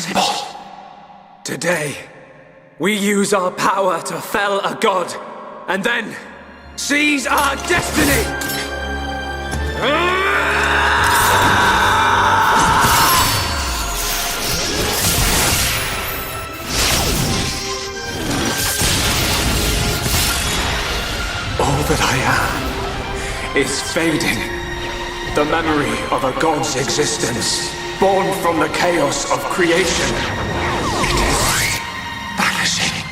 impossible. Today, we use our power to fell a god, and then seize our destiny! All that I am is fading. The memory of a god's existence, born from the chaos of creation. It is vanishing.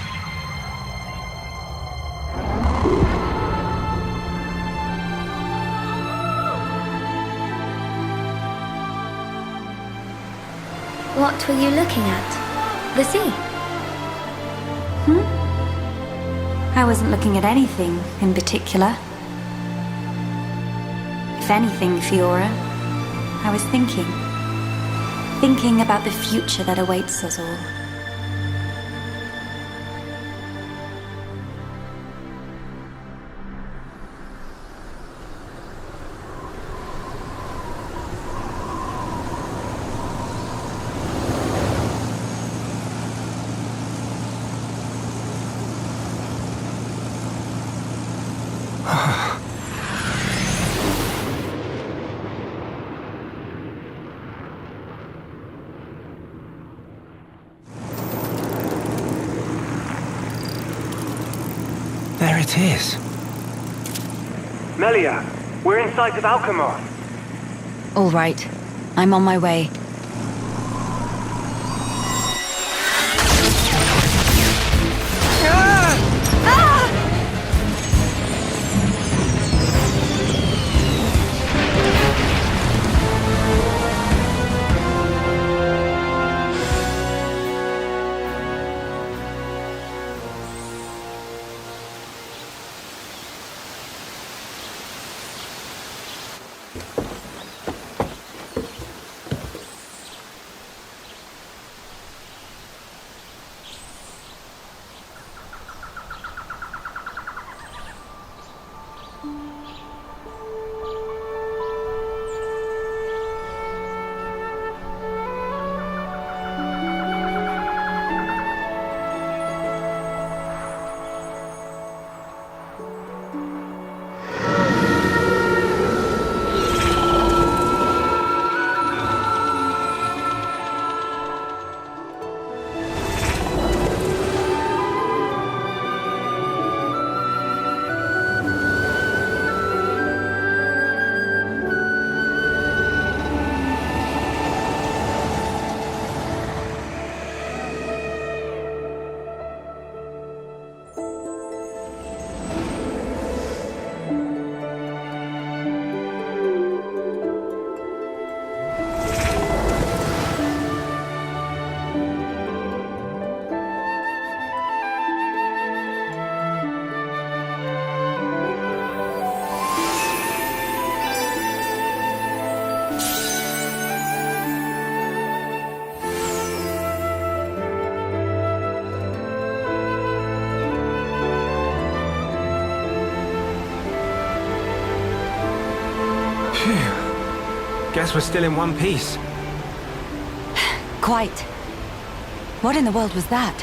What were you looking at? The sea? I wasn't looking at anything in particular. If anything, Fiora, I was thinking. Thinking about the future that awaits us all. There it is. Melia, we're in sight of Alchemoth. All right, I'm on my way. Guess we're still in one piece. Quite. What in the world was that?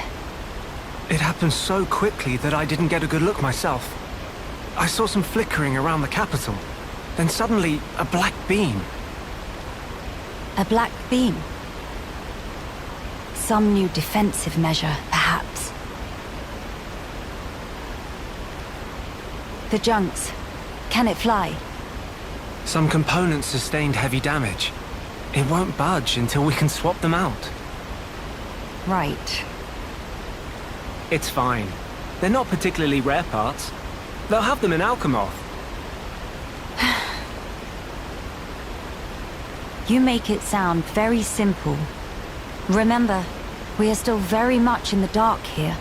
It happened so quickly that I didn't get a good look myself. I saw some flickering around the capital. Then suddenly, a black beam. A black beam? Some new defensive measure, perhaps. The junks. Can it fly? Some components sustained heavy damage. It won't budge until we can swap them out. Right. It's fine. They're not particularly rare parts. They'll have them in Alchemoth. You make it sound very simple. Remember, we are still very much in the dark here.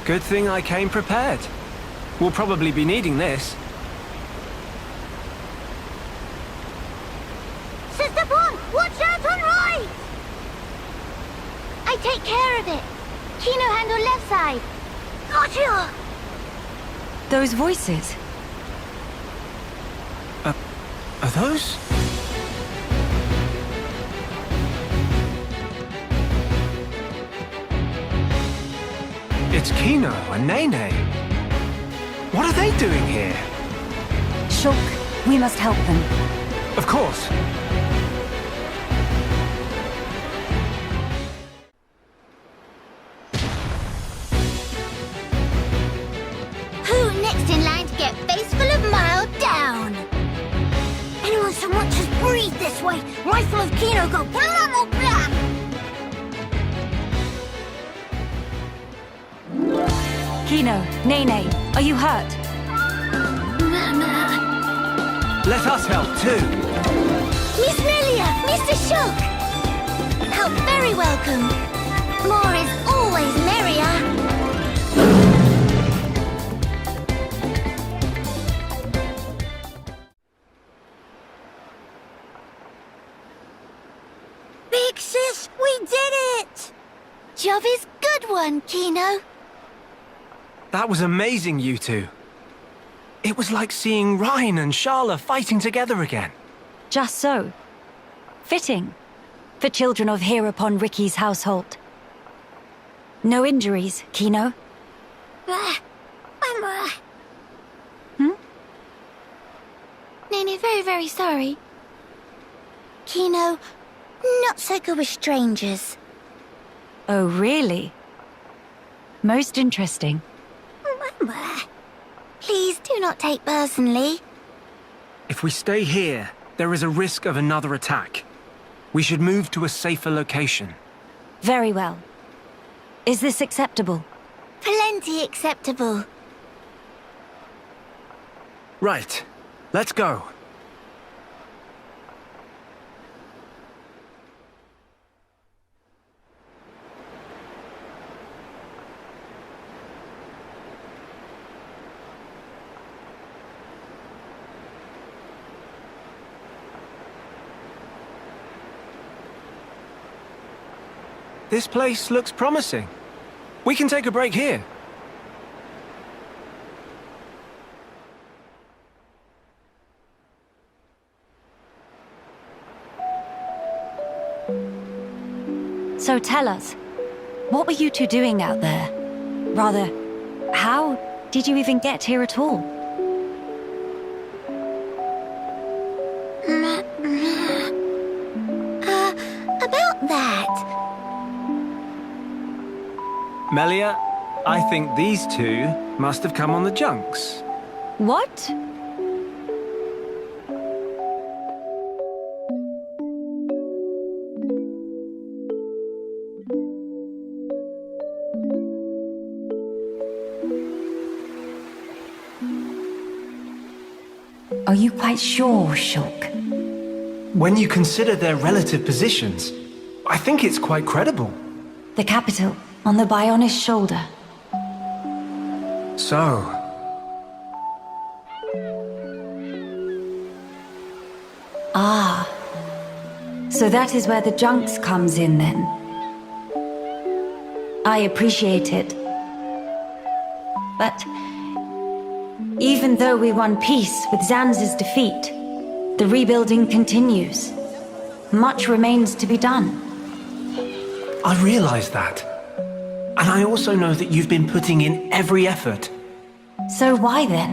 Good thing I came prepared. We'll probably be needing this. Sister Bon, watch out on right! I take care of it. Kino handle left side. Got you! Those voices. Are those? It's Kino and Nene. What are they doing here? Shulk, we must help them. Of course. Who next in line to get face full of mild down? Anyone so much as breathe this way, rifle of Kino go blah blah blah. Kino, Nene, are you hurt? Let us help too. Miss Melia, Mr. Shulk! How very welcome. More is always merrier. Big sis, we did it! Job is good one, Kino. That was amazing, you two. It was like seeing Rhine and Sharla fighting together again. Just so. Fitting. For children of here upon Ricky's household. No injuries, Kino? Nene, very, very sorry. Kino, not so good with strangers. Oh, really? Most interesting. Please do not take personally. If we stay here, there is a risk of another attack. We should move to a safer location. Very well. Is this acceptable? Plenty acceptable. Right. Let's go. This place looks promising. We can take a break here. So tell us, what were you two doing out there? Rather, how did you even get here at all? About that. Melia, I think these two must have come on the junks. What? Are you quite sure, Shulk? When you consider their relative positions, I think it's quite credible. The capital, on the Bionis shoulder. So... Ah. So that is where the junks comes in, then. I appreciate it. But... even though we won peace with Zanz's defeat, the rebuilding continues. Much remains to be done. I realize that. And I also know that you've been putting in every effort. So why then?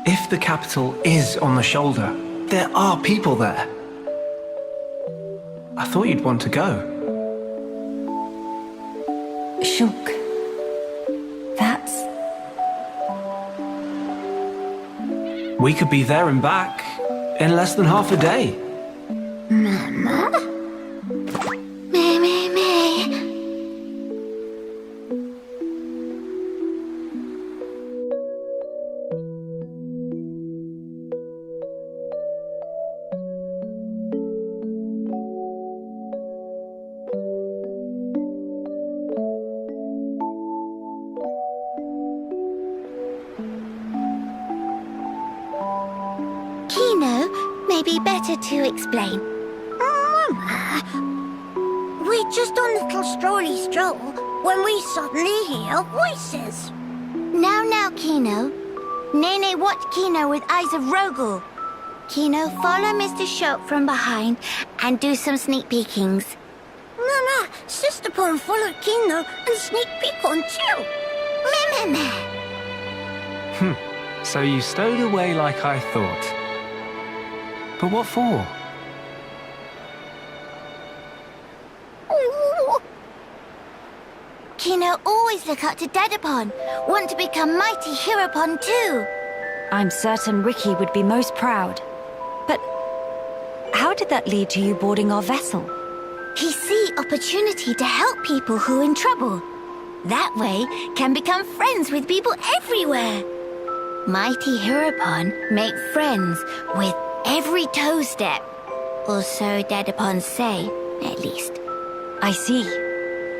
If the capital is on the shoulder, there are people there. I thought you'd want to go. Shulk. That's... We could be there and back in less than half a day. Mama? Me. Kino, may be better to explain. Mama, we're just on a little strolly stroll when we suddenly hear voices. Now, Kino. Nene watch Kino with eyes of Rogel. Kino, follow Mr. Shulk from behind and do some sneak peekings. Mama, Sister Pon followed Kino and sneak peek on too. Meh, meh, meh. So you stowed away like I thought. But what for? Ooh. Kino always look up to Dedapon, want to become mighty Heropon too. I'm certain Ricky would be most proud. But how did that lead to you boarding our vessel? He see opportunity to help people who in trouble. That way, can become friends with people everywhere. Mighty Heropon make friends with every toe step. Or so Dedapon say, at least. I see.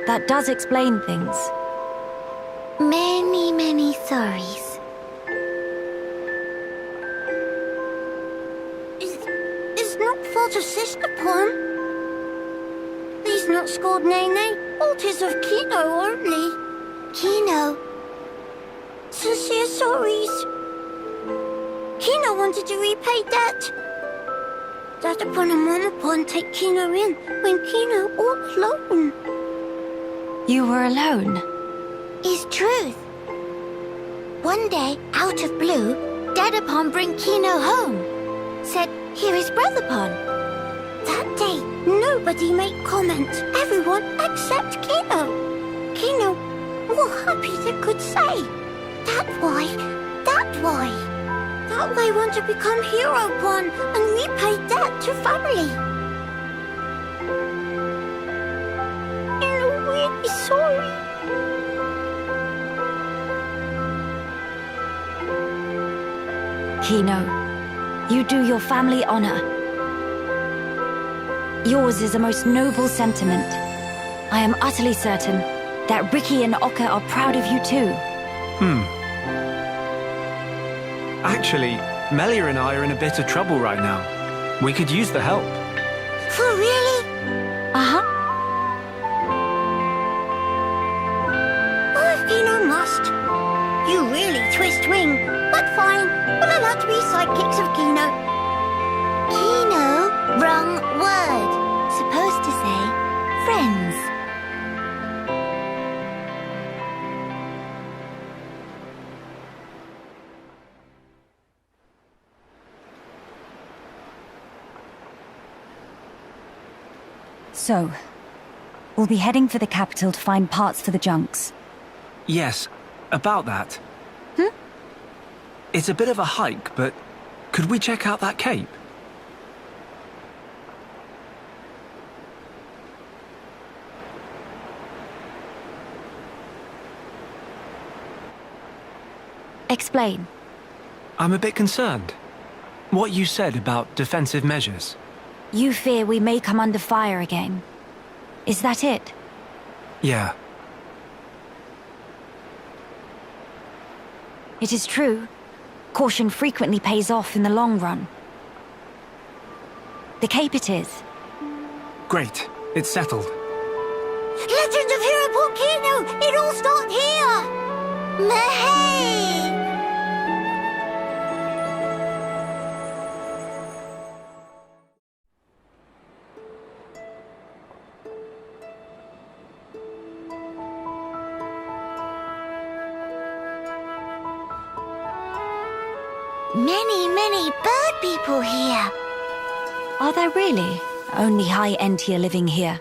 That does explain things. Many, many sorries. It's not fault of Sister Pon. He's not scored Nene. Fault is of Kino only. Kino. Sincere sorries. Kino wanted to repay debt. Dedapon and Momapon take Kino in when Kino all alone. You were alone? Is truth. One day, out of blue, Dedapon bring Kino home. Said, here is Brotherpon. That day, nobody make comment. Everyone except Kino. Kino, more happy than could say. That why. That way want to become Heropon and repay debt to family. I'm really sorry. Kino, you do your family honor. Yours is a most noble sentiment. I am utterly certain that Ricky and Oka are proud of you too. Actually, Melia and I are in a bit of trouble right now. We could use the help. For really? Uh-huh. Oh, if Kino must. You really twist wing. But fine, we'll allow to be sidekicks of Kino. Kino? Wrong word. Supposed to say friends. So, we'll be heading for the capital to find parts for the junks. Yes, about that. It's a bit of a hike, but could we check out that cape? Explain. I'm a bit concerned. What you said about defensive measures. You fear we may come under fire again. Is that it? Yeah. It is true. Caution frequently pays off in the long run. The cape it is. Great. It's settled. Legend of Heropon Kino! It all started here! Mahey! Many bird people here. Are there really? Only high-end tier living here.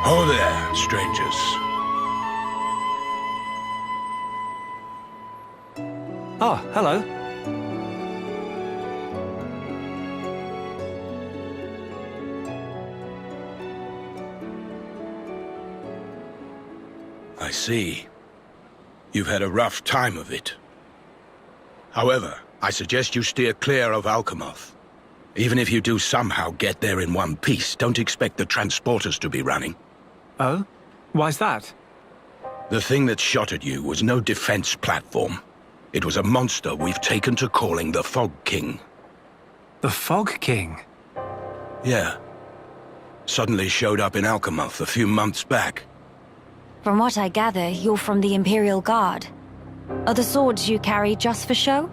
Ho there, strangers. Oh, hello. I see. You've had a rough time of it. However, I suggest you steer clear of Alchemoth. Even if you do somehow get there in one piece, don't expect the transporters to be running. Oh? Why's that? The thing that shot at you was no defense platform. It was a monster we've taken to calling the Fog King. The Fog King? Yeah. Suddenly showed up in Alchemoth a few months back. From what I gather, you're from the Imperial Guard. Are the swords you carry just for show?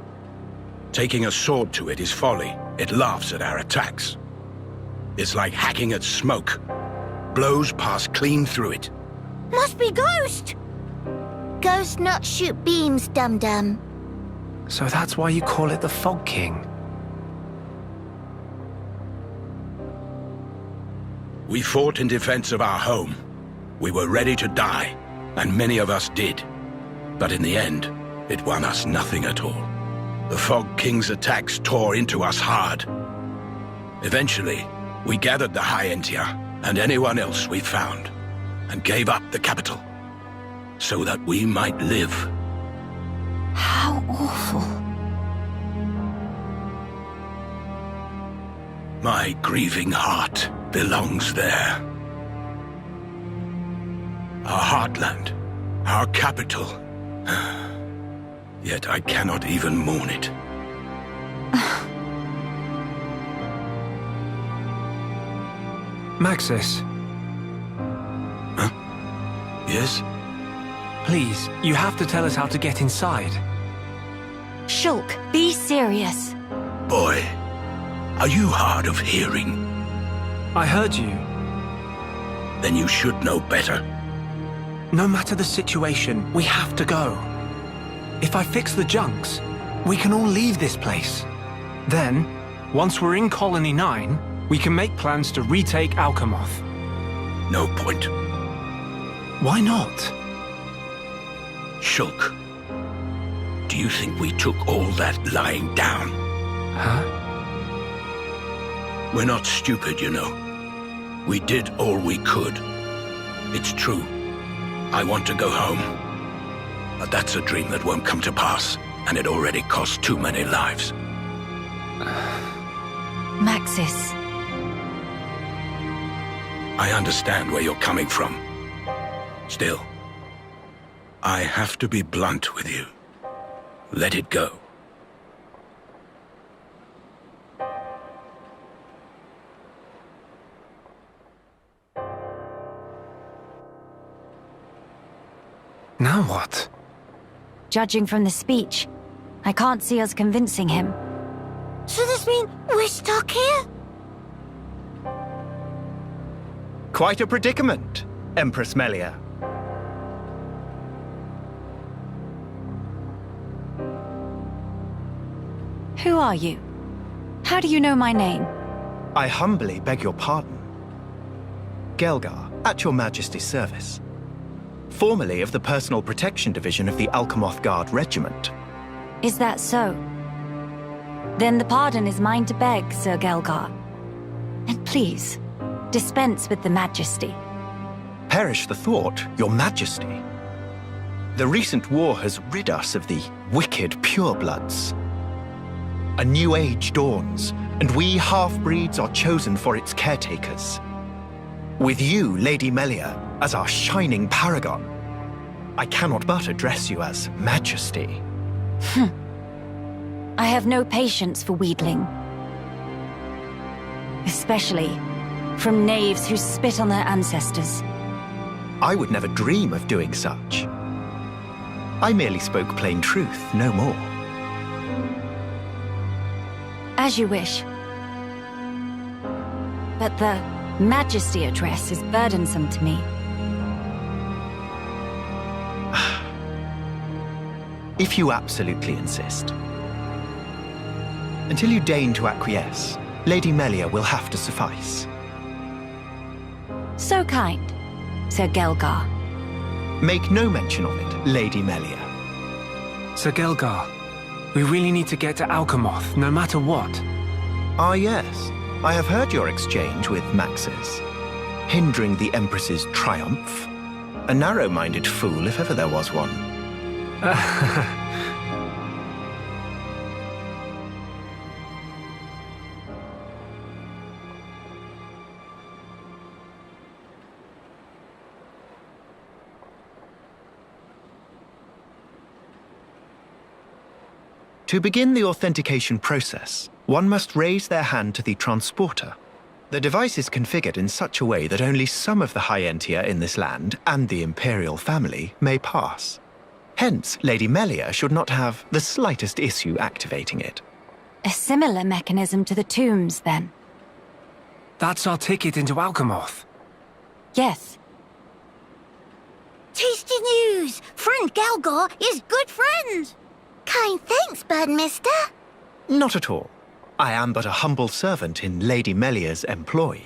Taking a sword to it is folly. It laughs at our attacks. It's like hacking at smoke. Blows pass clean through it. Must be Ghost! Ghost not shoot beams, dum-dum. So that's why you call it the Fog King. We fought in defense of our home. We were ready to die, and many of us did. But in the end, it won us nothing at all. The Fog King's attacks tore into us hard. Eventually, we gathered the High Entia and anyone else we found, and gave up the capital, so that we might live. How awful. My grieving heart belongs there. Our heartland, our capital. Yet I cannot even mourn it. Maxis, Huh? Yes? please, you have to tell us how to get inside. Shulk, be serious. Boy, are you hard of hearing? I heard you. Then you should know better. No matter the situation, we have to go. If I fix the junks, we can all leave this place. Then, once we're in Colony 9, we can make plans to retake Alchemoth. No point. Why not? Shulk, do you think we took all that lying down? Huh? We're not stupid, you know. We did all we could. It's true. I want to go home. But that's a dream that won't come to pass, and it already cost too many lives. Maxis. I understand where you're coming from. Still, I have to be blunt with you. Let it go. Now what? Judging from the speech, I can't see us convincing him. So this means we're stuck here? Quite a predicament, Empress Melia. Who are you? How do you know my name? I humbly beg your pardon. Gelgar, at your Majesty's service. Formerly of the Personal Protection Division of the Alchemoth Guard Regiment. Is that so? Then the pardon is mine to beg, Sir Gelgar. And please, dispense with the Majesty. Perish the thought, your Majesty. The recent war has rid us of the wicked purebloods. A new age dawns, and we half-breeds are chosen for its caretakers. With you, Lady Melia, as our shining paragon, I cannot but address you as Majesty. I have no patience for wheedling. Especially from knaves who spit on their ancestors. I would never dream of doing such. I merely spoke plain truth, no more. As you wish. But the Majesty address is burdensome to me. If you absolutely insist. Until you deign to acquiesce, Lady Melia will have to suffice. So kind, Sir Gelgar. Make no mention of it, Lady Melia. Sir Gelgar, we really need to get to Alchemoth, no matter what. Ah yes, I have heard your exchange with Maxis. Hindering the Empress's triumph. A narrow-minded fool, if ever there was one. To begin the authentication process, one must raise their hand to the transporter. The device is configured in such a way that only some of the High Entia in this land and the Imperial family may pass. Hence, Lady Melia should not have the slightest issue activating it. A similar mechanism to the tombs, then? That's our ticket into Alchemoth. Yes. Tasty news! Friend Galgar is good friend! Kind thanks, Bird Mister. Not at all. I am but a humble servant in Lady Melia's employ.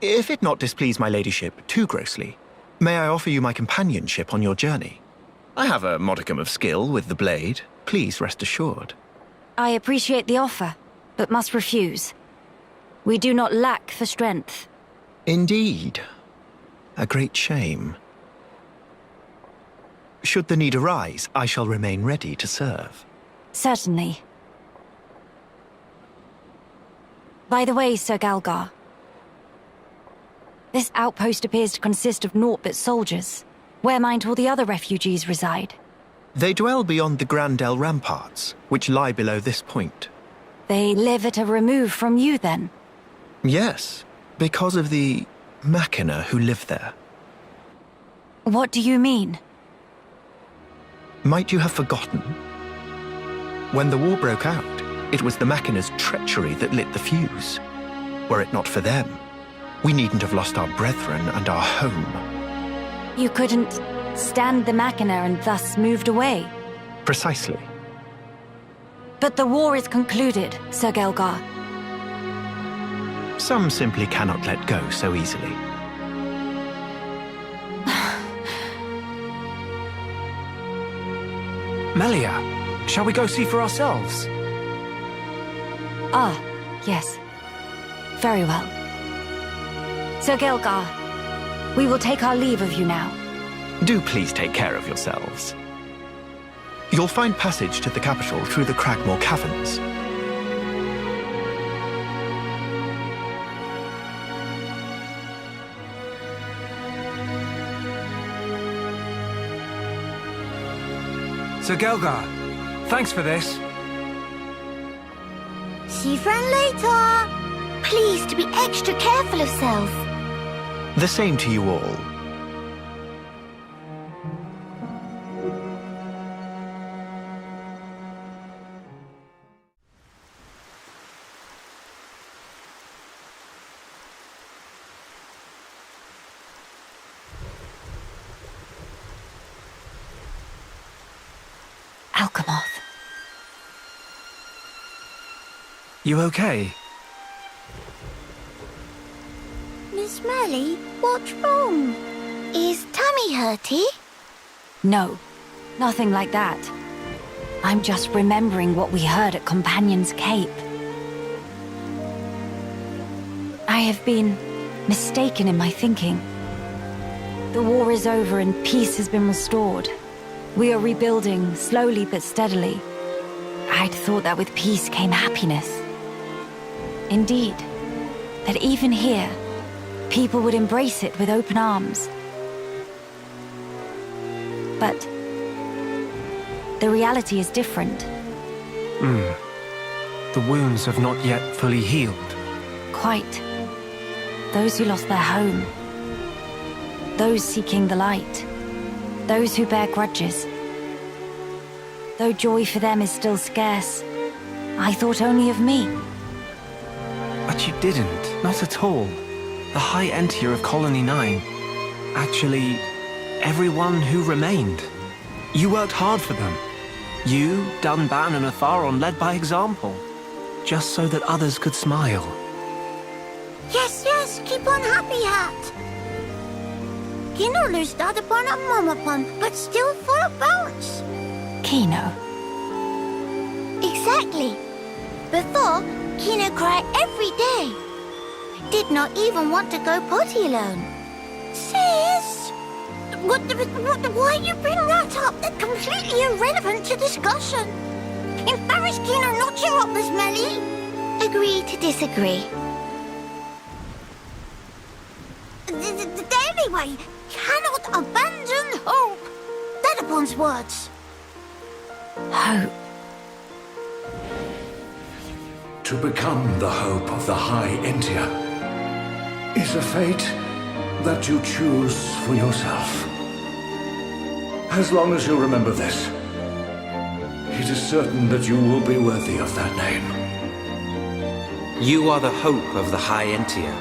If it not displease my ladyship too grossly, may I offer you my companionship on your journey? I have a modicum of skill with the blade. Please rest assured. I appreciate the offer, but must refuse. We do not lack for strength. Indeed. A great shame. Should the need arise, I shall remain ready to serve. Certainly. By the way, Sir Galgar, this outpost appears to consist of naught but soldiers. Where might all the other refugees reside? They dwell beyond the Grandel ramparts, which lie below this point. They live at a remove from you, then? Yes, because of the Machina who live there. What do you mean? Might you have forgotten? When the war broke out, it was the Machina's treachery that lit the fuse. Were it not for them, we needn't have lost our brethren and our home. You couldn't stand the Machina and thus moved away? Precisely. But the war is concluded, Sir Galgar. Some simply cannot let go so easily. Melia, shall we go see for ourselves? Ah, yes. Very well. Sir Gelgar, we will take our leave of you now. Do please take care of yourselves. You'll find passage to the capital through the Cragmore Caverns. Sir Gelgar, thanks for this. See friend later. Please to be extra careful of self. The same to you all. Alchemoth. You okay? Miss Melly, what's wrong? Is tummy hurty? No, nothing like that. I'm just remembering what we heard at Companion's Cape. I have been mistaken in my thinking. The war is over and peace has been restored. We are rebuilding, slowly but steadily. I'd thought that with peace came happiness. Indeed, that even here, people would embrace it with open arms. But the reality is different. The wounds have not yet fully healed. Quite. Those who lost their home. Those seeking the light. Those who bear grudges. Though joy for them is still scarce, I thought only of me. But you didn't, not at all. The High Entier of Colony 9. Actually, everyone who remained. You worked hard for them. You, Dunban and Atharon led by example. Just so that others could smile. Yes, yes, keep on happy hat. Kino lustad upon a momopon, but still full of bounce. Kino. Exactly. Before, Kino cried every day. Did not even want to go potty alone. Sis! Why you bring that up? That's completely irrelevant to discussion. Embarrass Kino not cheer up, Miss Melly. Agree to disagree. Anyway, cannot abandon hope. Dadapon's words. Hope. To become the hope of the High Entier is a fate that you choose for yourself. As long as you remember this, it is certain that you will be worthy of that name. You are the hope of the High Entia.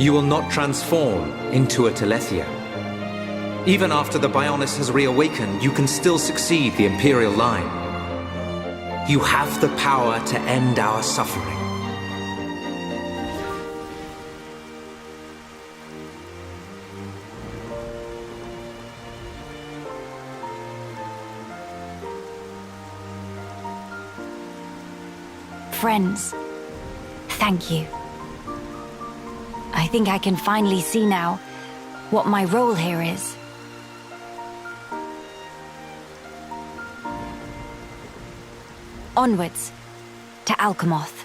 You will not transform into a Telethia. Even after the Bionis has reawakened, you can still succeed the Imperial line. You have the power to end our suffering. Friends, thank you. I think I can finally see now what my role here is. Onwards to Alchemoth.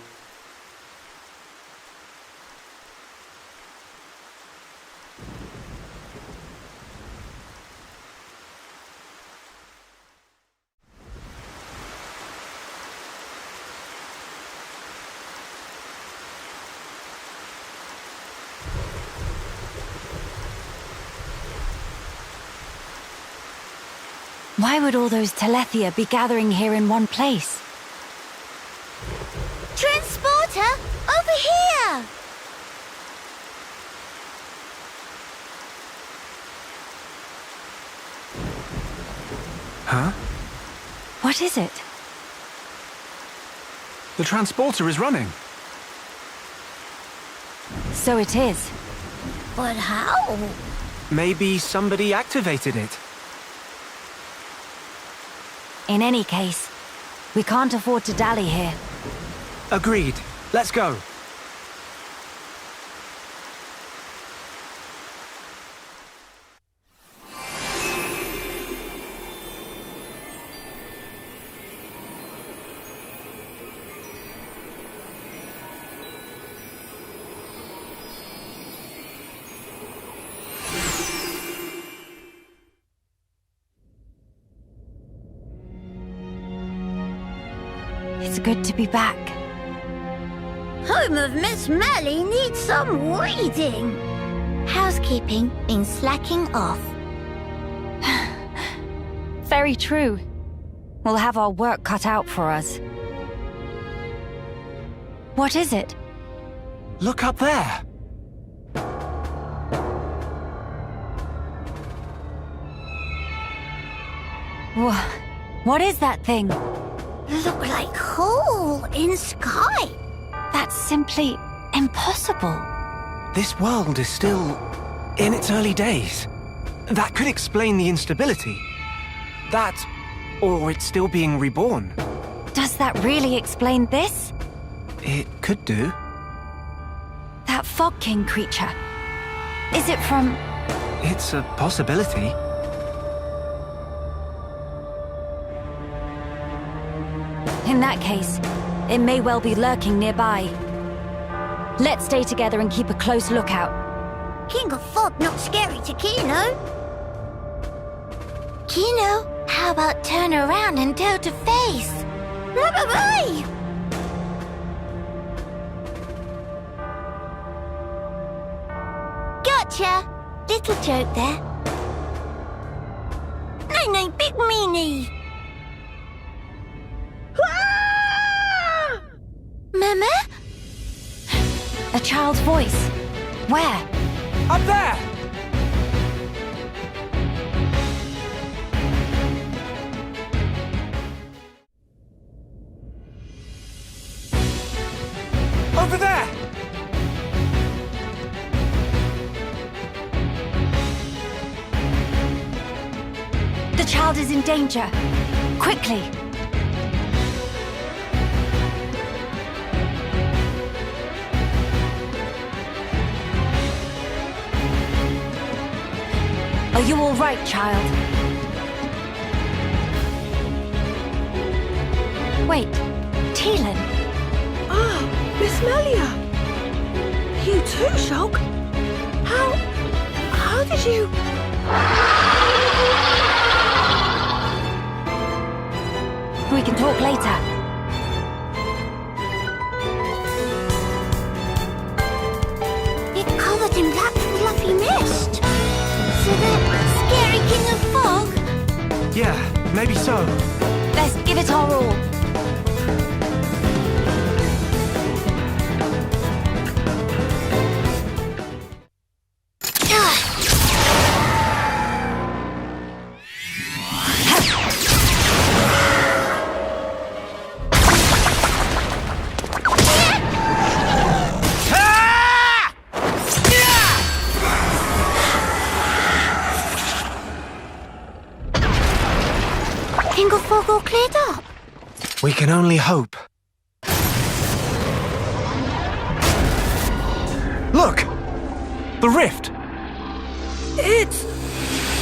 Why would all those Telethia be gathering here in one place? Transporter, over here! Huh? What is it? The transporter is running. So it is. But how? Maybe somebody activated it. In any case, we can't afford to dally here. Agreed. Let's go. It's good to be back. Home of Miss Melly needs some weeding. Housekeeping been slacking off. Very true. We'll have our work cut out for us. What is it? Look up there. What is that thing? Look like hole in sky. That's simply impossible. This world is still in its early days. That could explain the instability. That, or it's still being reborn. Does that really explain this? It could do. That Fog King creature. Is it from... It's a possibility. In that case, it may well be lurking nearby. Let's stay together and keep a close lookout. King of Fog not scary to Kino. Kino, how about turn around and toe to face? Bye-bye! Gotcha! Little joke there. No, big meanie! Mama? A child's voice. Where? Up there! Over there! The child is in danger. Quickly! Are you all right, child? Wait, Teelan. Ah, Miss Melia! You too, Shulk? How did you... We can talk later. It covered in that fluffy mist. So the scary King of Fog? Yeah, maybe so. They're Let's give it our all. Fog all cleared up? We can only hope. Look! The rift! It's...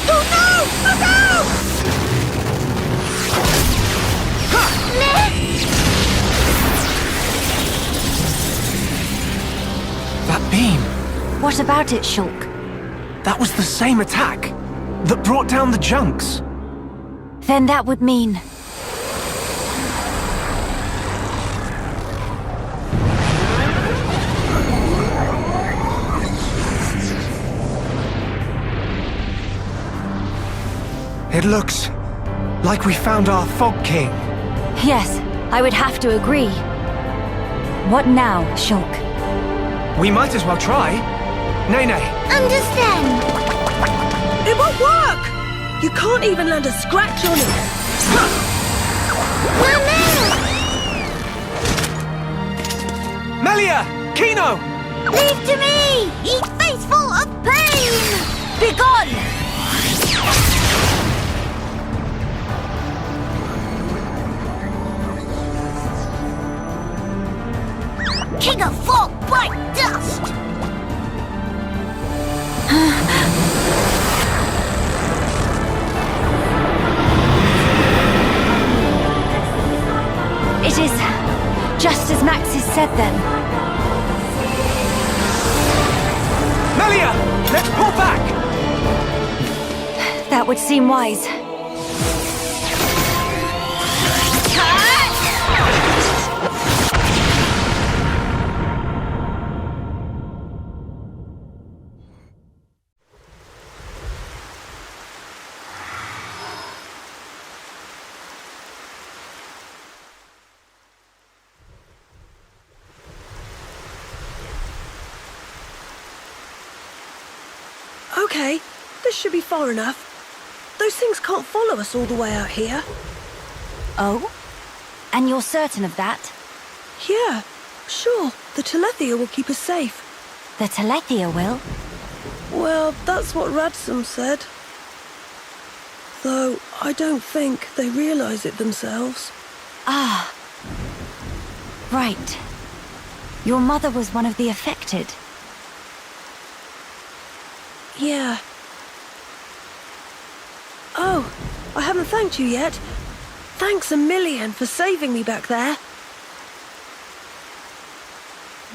Oh no! Look out! That beam! What about it, Shulk? That was the same attack that brought down the junks. Then that would mean... It looks like we found our Fog King. Yes, I would have to agree. What now, Shulk? We might as well try. Nene. Understand. It won't work! You can't even land a scratch on it. Melia! Kino! Leave to me! Ye faithful of pain! Begone! King of Fog, bite dust! It is just as Max has said then. Melia! Let's pull back! That would seem wise. Okay, this should be far enough. Those things can't follow us all the way out here. Oh? And you're certain of that? Yeah, sure. The Telethia will keep us safe. The Telethia will? Well, that's what Radsum said. Though, I don't think they realise it themselves. Ah. Right. Your mother was one of the affected. Yeah. Oh, I haven't thanked you yet. Thanks a million for saving me back there.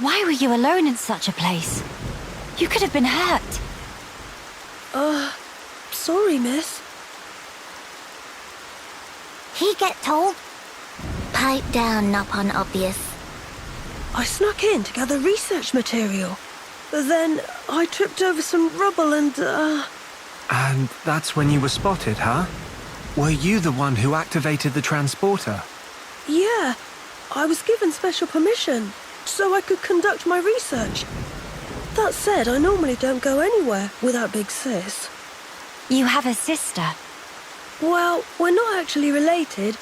Why were you alone in such a place? You could have been hurt. Sorry, miss. He get told? Pipe down, not unobvious. I snuck in to gather research material. But then I tripped over some rubble and, And that's when you were spotted, huh? Were you the one who activated the transporter? Yeah, I was given special permission so I could conduct my research. That said, I normally don't go anywhere without Big Sis. You have a sister. Well, we're not actually related.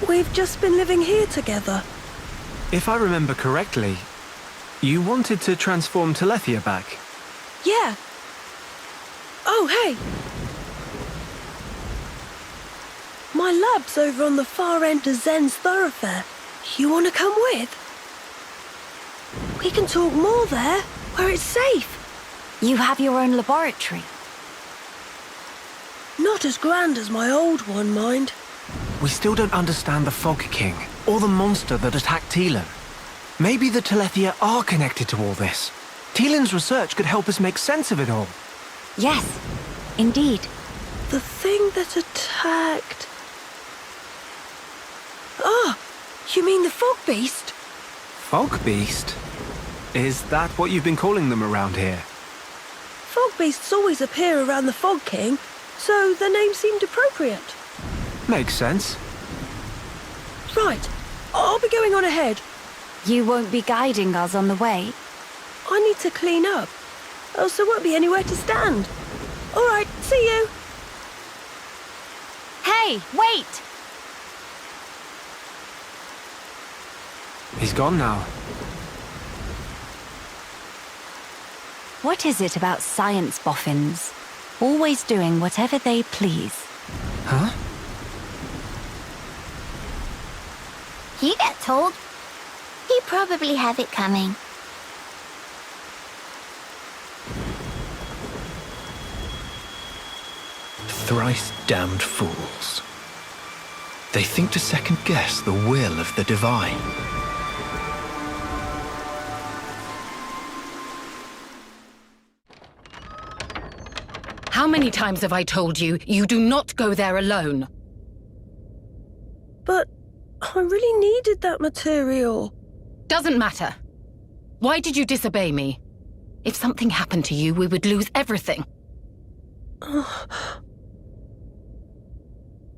We've just been living here together. If I remember correctly, you wanted to transform Telethia back. Yeah. Oh, hey! My lab's over on the far end of Zen's thoroughfare. You want to come with? We can talk more there, where it's safe. You have your own laboratory. Not as grand as my old one, mind. We still don't understand the Fog King, or the monster that attacked Teelan. Maybe the Telethia are connected to all this. Teelan's research could help us make sense of it all. Yes, indeed. The thing that attacked... Ah, you mean the Fog Beast? Fog Beast? Is that what you've been calling them around here? Fog Beasts always appear around the Fog King, so the name seemed appropriate. Makes sense. Right, I'll be going on ahead. You won't be guiding us on the way? I need to clean up, else there won't be anywhere to stand. All right, see you. Hey, wait! He's gone now. What is it about science boffins? Always doing whatever they please. Huh? You get told. You probably have it coming. Thrice damned fools. They think to second guess the will of the divine. How many times have I told you, you do not go there alone? But I really needed that material. Doesn't matter. Why did you disobey me? If something happened to you, we would lose everything.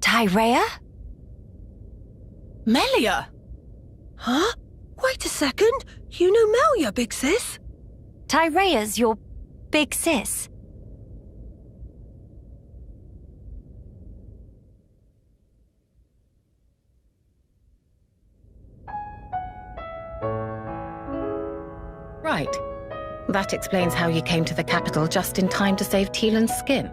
Tyrea? Melia! Huh? Wait a second. You know Melia, big sis? Tyrea's your big sis? Right. That explains how you came to the capital just in time to save Teelan's skin.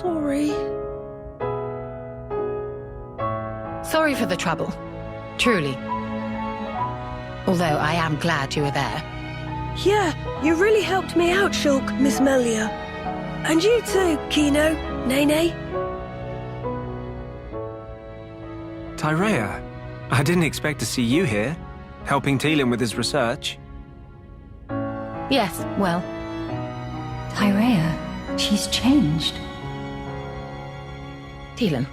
Sorry. Sorry for the trouble. Truly. Although I am glad you were there. Yeah, you really helped me out, Shulk, Miss Melia. And you too, Kino, Nene. Tyrea, I didn't expect to see you here, helping Teelan with his research. Yes, well. Tyrea, she's changed. Teelan,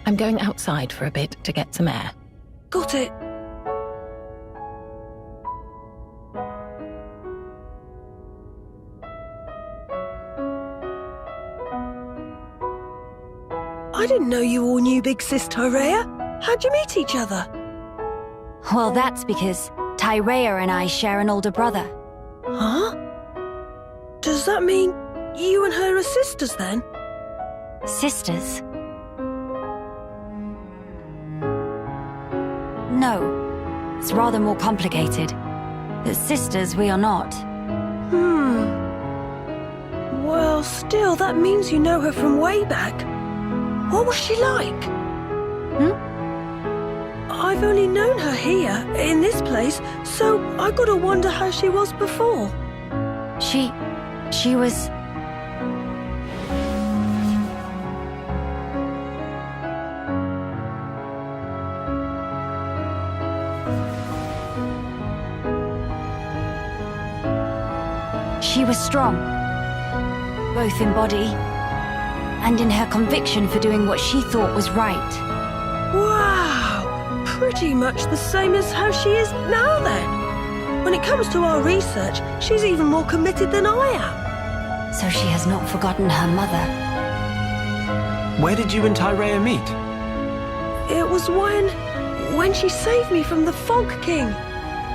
I'm going outside for a bit to get some air. Got it. I didn't know you all knew Big Sis Tyrea. How'd you meet each other? Well, that's because Tyrea and I share an older brother. Huh? Does that mean you and her are sisters then? Sisters? No. It's rather more complicated. But sisters we are not. Well, still, that means you know her from way back. What was she like? I've only known her here, in this place, so I gotta wonder how she was before. She was... She was strong, both in body and in her conviction for doing what she thought was right. Wow! Pretty much the same as how she is now then. When it comes to our research, she's even more committed than I am. So she has not forgotten her mother. Where did you and Tyrea meet? It was when she saved me from the Fog King.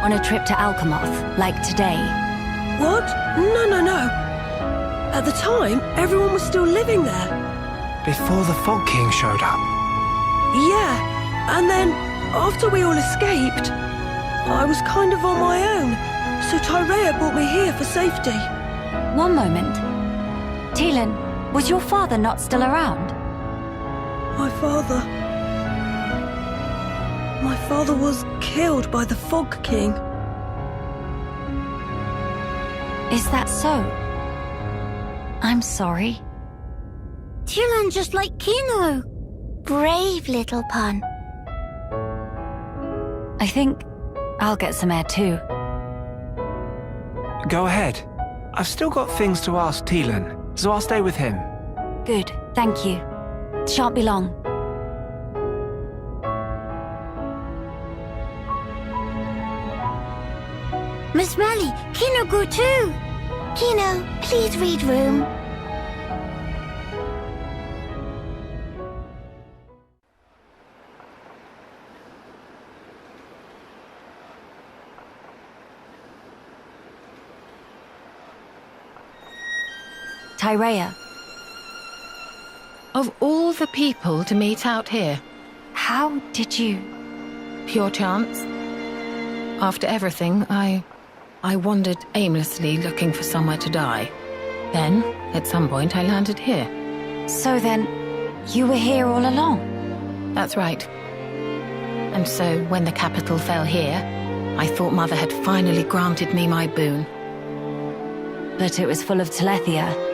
On a trip to Alchemoth, like today. What? No. At the time, everyone was still living there. Before the Fog King showed up? Yeah, and then, after we all escaped, I was kind of on my own, so Tyrea brought me here for safety. One moment. Teelan, was your father not still around? My father was killed by the Fog King. Is that so? I'm sorry. Teelan just like Kino. Brave little pun. I think I'll get some air too. Go ahead. I've still got things to ask Teelan, so I'll stay with him. Good, thank you. Shan't be long. Miss Melly, Kino go too. Kino, please read room. Tyrea. Of all the people to meet out here, How did you... pure chance. After everything, I wandered aimlessly looking for somewhere to die. Then, at some point, I landed here. So then, you were here all along? That's right. And so, when the capital fell here, I thought Mother had finally granted me my boon. But it was full of Telethia,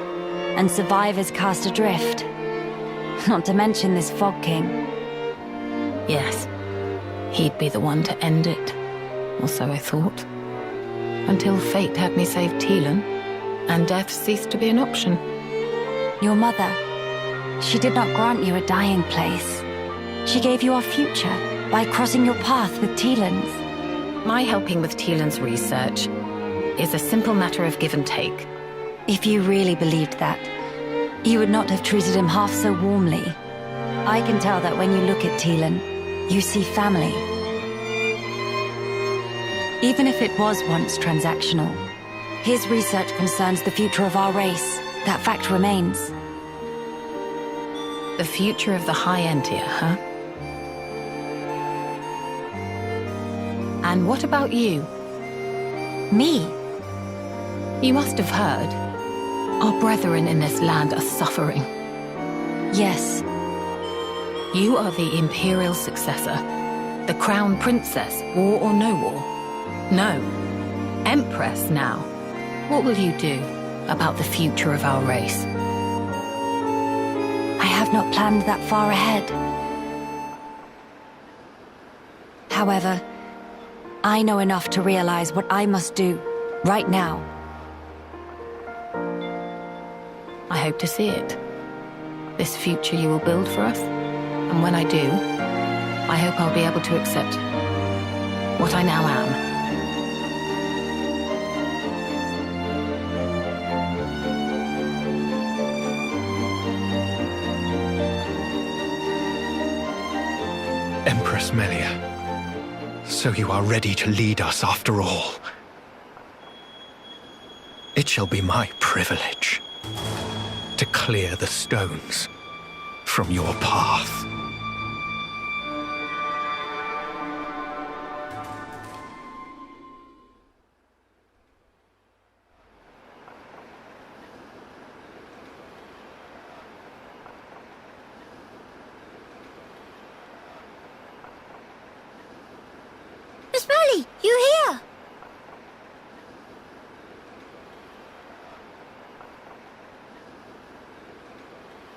and survivors cast adrift. Not to mention this Fog King. Yes, he'd be the one to end it, or so I thought. Until fate had me save Teelan, and death ceased to be an option. Your mother, she did not grant you a dying place. She gave you our future by crossing your path with Teelan's. My helping with Teelan's research is a simple matter of give and take. If you really believed that, you would not have treated him half so warmly. I can tell that when you look at Teelan, you see family. Even if it was once transactional, his research concerns the future of our race. That fact remains. The future of the High Entia, huh? And what about you? Me? You must have heard. Our brethren in this land are suffering. Yes. You are the Imperial successor. The Crown Princess, war or no war. No. Empress now. What will you do about the future of our race? I have not planned that far ahead. However, I know enough to realize what I must do, right now. I hope to see it. This future you will build for us. And when I do, I hope I'll be able to accept what I now am. Empress Melia, so you are ready to lead us after all. It shall be my privilege to clear the stones from your path. Miss Molly, you here?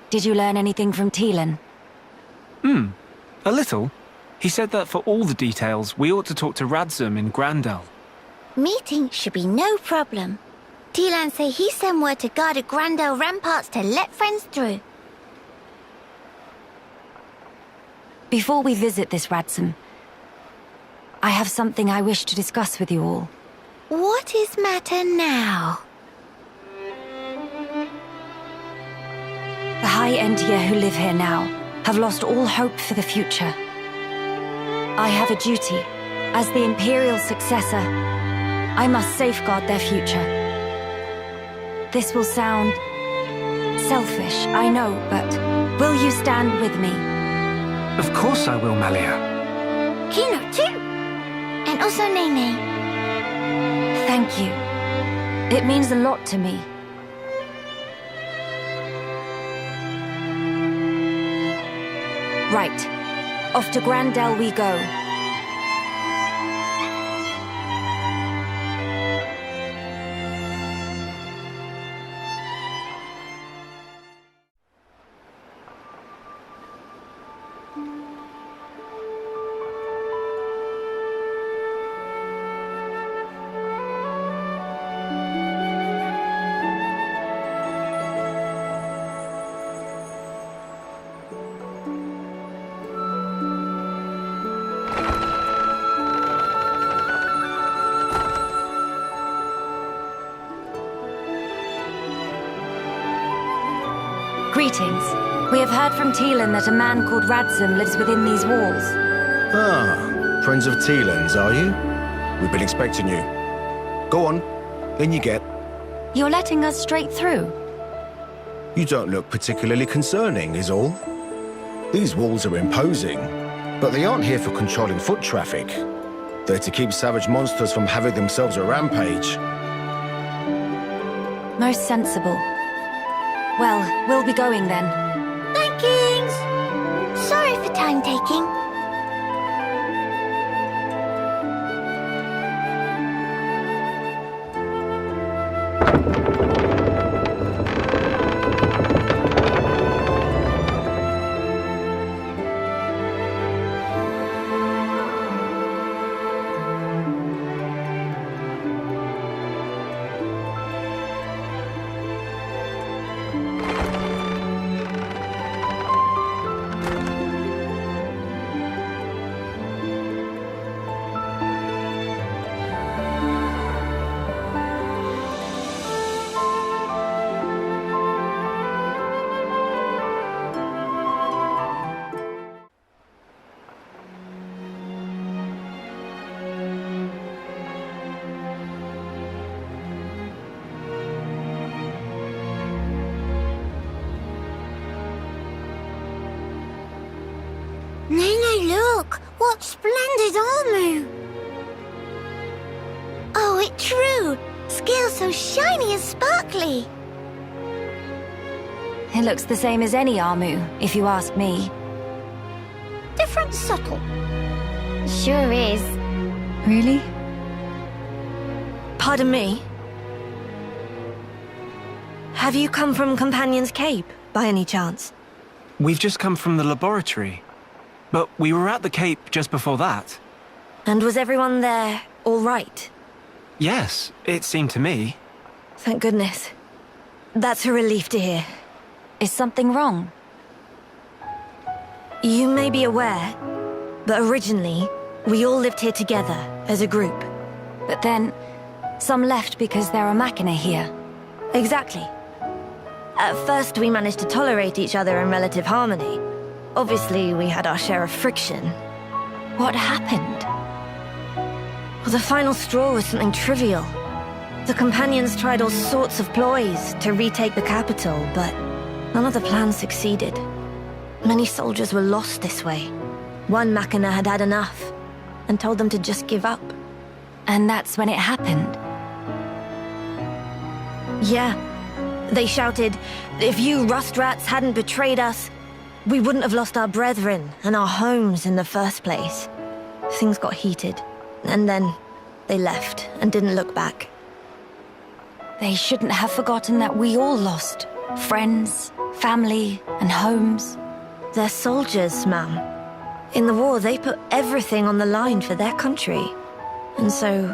Did you learn anything from Teelan? A little. He said that for all the details, we ought to talk to Radzum in Grandel. Meeting should be no problem. Teelan say he sent word to guard the Grandel ramparts to let friends through. Before we visit this Radzum, I have something I wish to discuss with you all. What is matter now? The High Entia who live here now have lost all hope for the future. I have a duty. As the Imperial successor, I must safeguard their future. This will sound selfish, I know, but will you stand with me? Of course I will, Melia. Kino too. And also Nene. Thank you. It means a lot to me. Right. Off to Grandel we go. Greetings. We have heard from Teelan that a man called Radzum lives within these walls. Ah, friends of Teelan's, are you? We've been expecting you. Go on, in you get. You're letting us straight through? You don't look particularly concerning, is all. These walls are imposing, but they aren't here for controlling foot traffic. They're to keep savage monsters from having themselves a rampage. Most sensible. Well, we'll be going then. Thankings! Sorry for time taking. Nene, look! What splendid armor! Oh, it's true! Scales so shiny and sparkly! It looks the same as any Armu, if you ask me. Different subtle. Sure is. Really? Pardon me? Have you come from Companion's Cape, by any chance? We've just come from the laboratory. But we were at the Cape just before that. And was everyone there all right? Yes, it seemed to me. Thank goodness. That's a relief to hear. Is something wrong? You may be aware, but originally, we all lived here together, as a group. But then, some left because there are Machina here. Exactly. At first, we managed to tolerate each other in relative harmony. Obviously, we had our share of friction. What happened? Well, the final straw was something trivial. The Companions tried all sorts of ploys to retake the capital, but none of the plans succeeded. Many soldiers were lost this way. One Machina had had enough, and told them to just give up. And that's when it happened? Yeah. They shouted, if you rust rats hadn't betrayed us, we wouldn't have lost our brethren and our homes in the first place. Things got heated, and then they left and didn't look back. They shouldn't have forgotten that we all lost friends, family, and homes. They're soldiers, ma'am. In the war, they put everything on the line for their country. And so...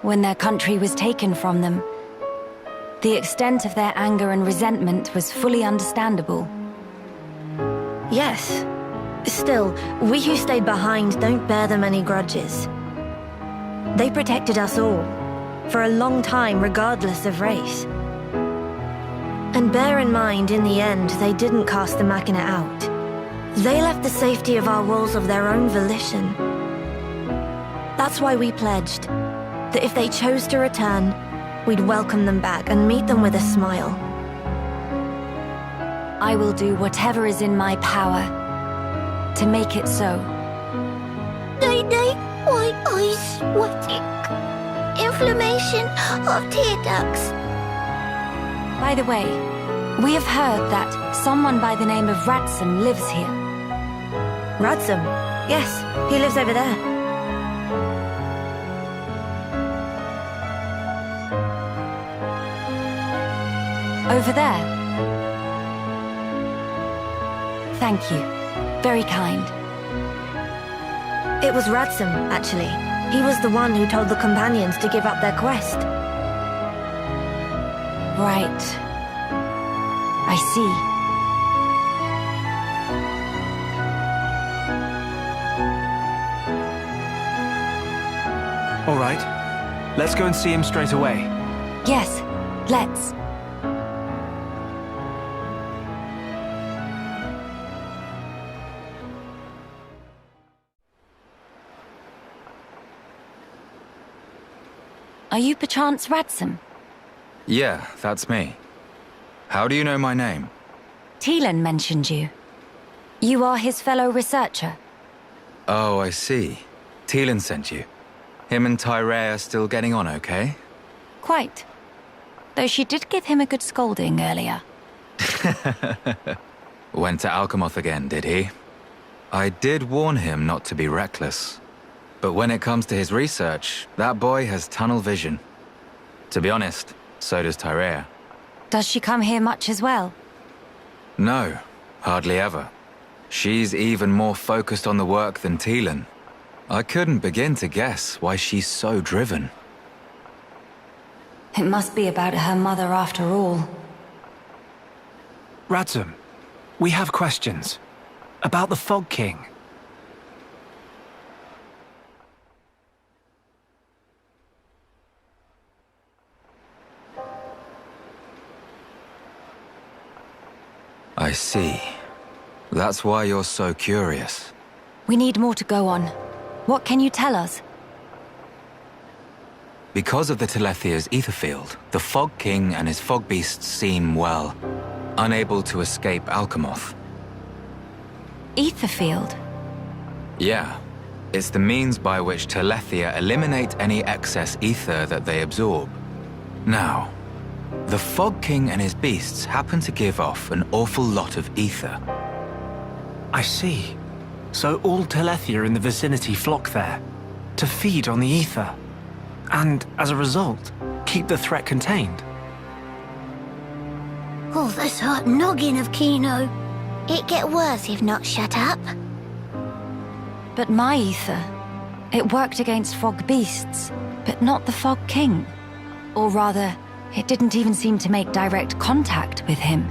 when their country was taken from them, the extent of their anger and resentment was fully understandable. Yes. Still, we who stayed behind don't bear them any grudges. They protected us all, for a long time regardless of race. And bear in mind, in the end, they didn't cast the Machina out. They left the safety of our walls of their own volition. That's why we pledged that if they chose to return, we'd welcome them back and meet them with a smile. I will do whatever is in my power to make it so. Nene, white eyes sweating. Inflammation of tear ducts. By the way, we have heard that someone by the name of Ratson lives here. Ratson? Yes, he lives over there. Over there? Thank you. Very kind. It was Ratson, actually. He was the one who told the Companions to give up their quest. Right. I see. All right. Let's go and see him straight away. Yes, let's. Are you perchance Ratson? Yeah, that's me. How do you know my name? Teelan mentioned you. You are his fellow researcher. Oh, I see. Teelan sent you. Him and Tyree are still getting on okay? Quite. Though she did give him a good scolding earlier. Went to Alchemoth again, did he? I did warn him not to be reckless. But when it comes to his research, that boy has tunnel vision. To be honest, so does Tyree. Does she come here much as well? No, hardly ever. She's even more focused on the work than Teelan. I couldn't begin to guess why she's so driven. It must be about her mother after all. Radzum, we have questions. About the Fog King. I see. That's why you're so curious. We need more to go on. What can you tell us? Because of the Telethia's ether field, the Fog King and his fog beasts seem, well, unable to escape Alchemoth. Ether field? Yeah. It's the means by which Telethia eliminate any excess ether that they absorb. Now, the Fog King and his beasts happen to give off an awful lot of ether. I see. So all Telethia in the vicinity flock there, to feed on the ether. And, as a result, keep the threat contained. Oh, this hot noggin of Kino. It get worse if not shut up. But my ether, it worked against fog beasts, but not the Fog King. Or rather, it didn't even seem to make direct contact with him.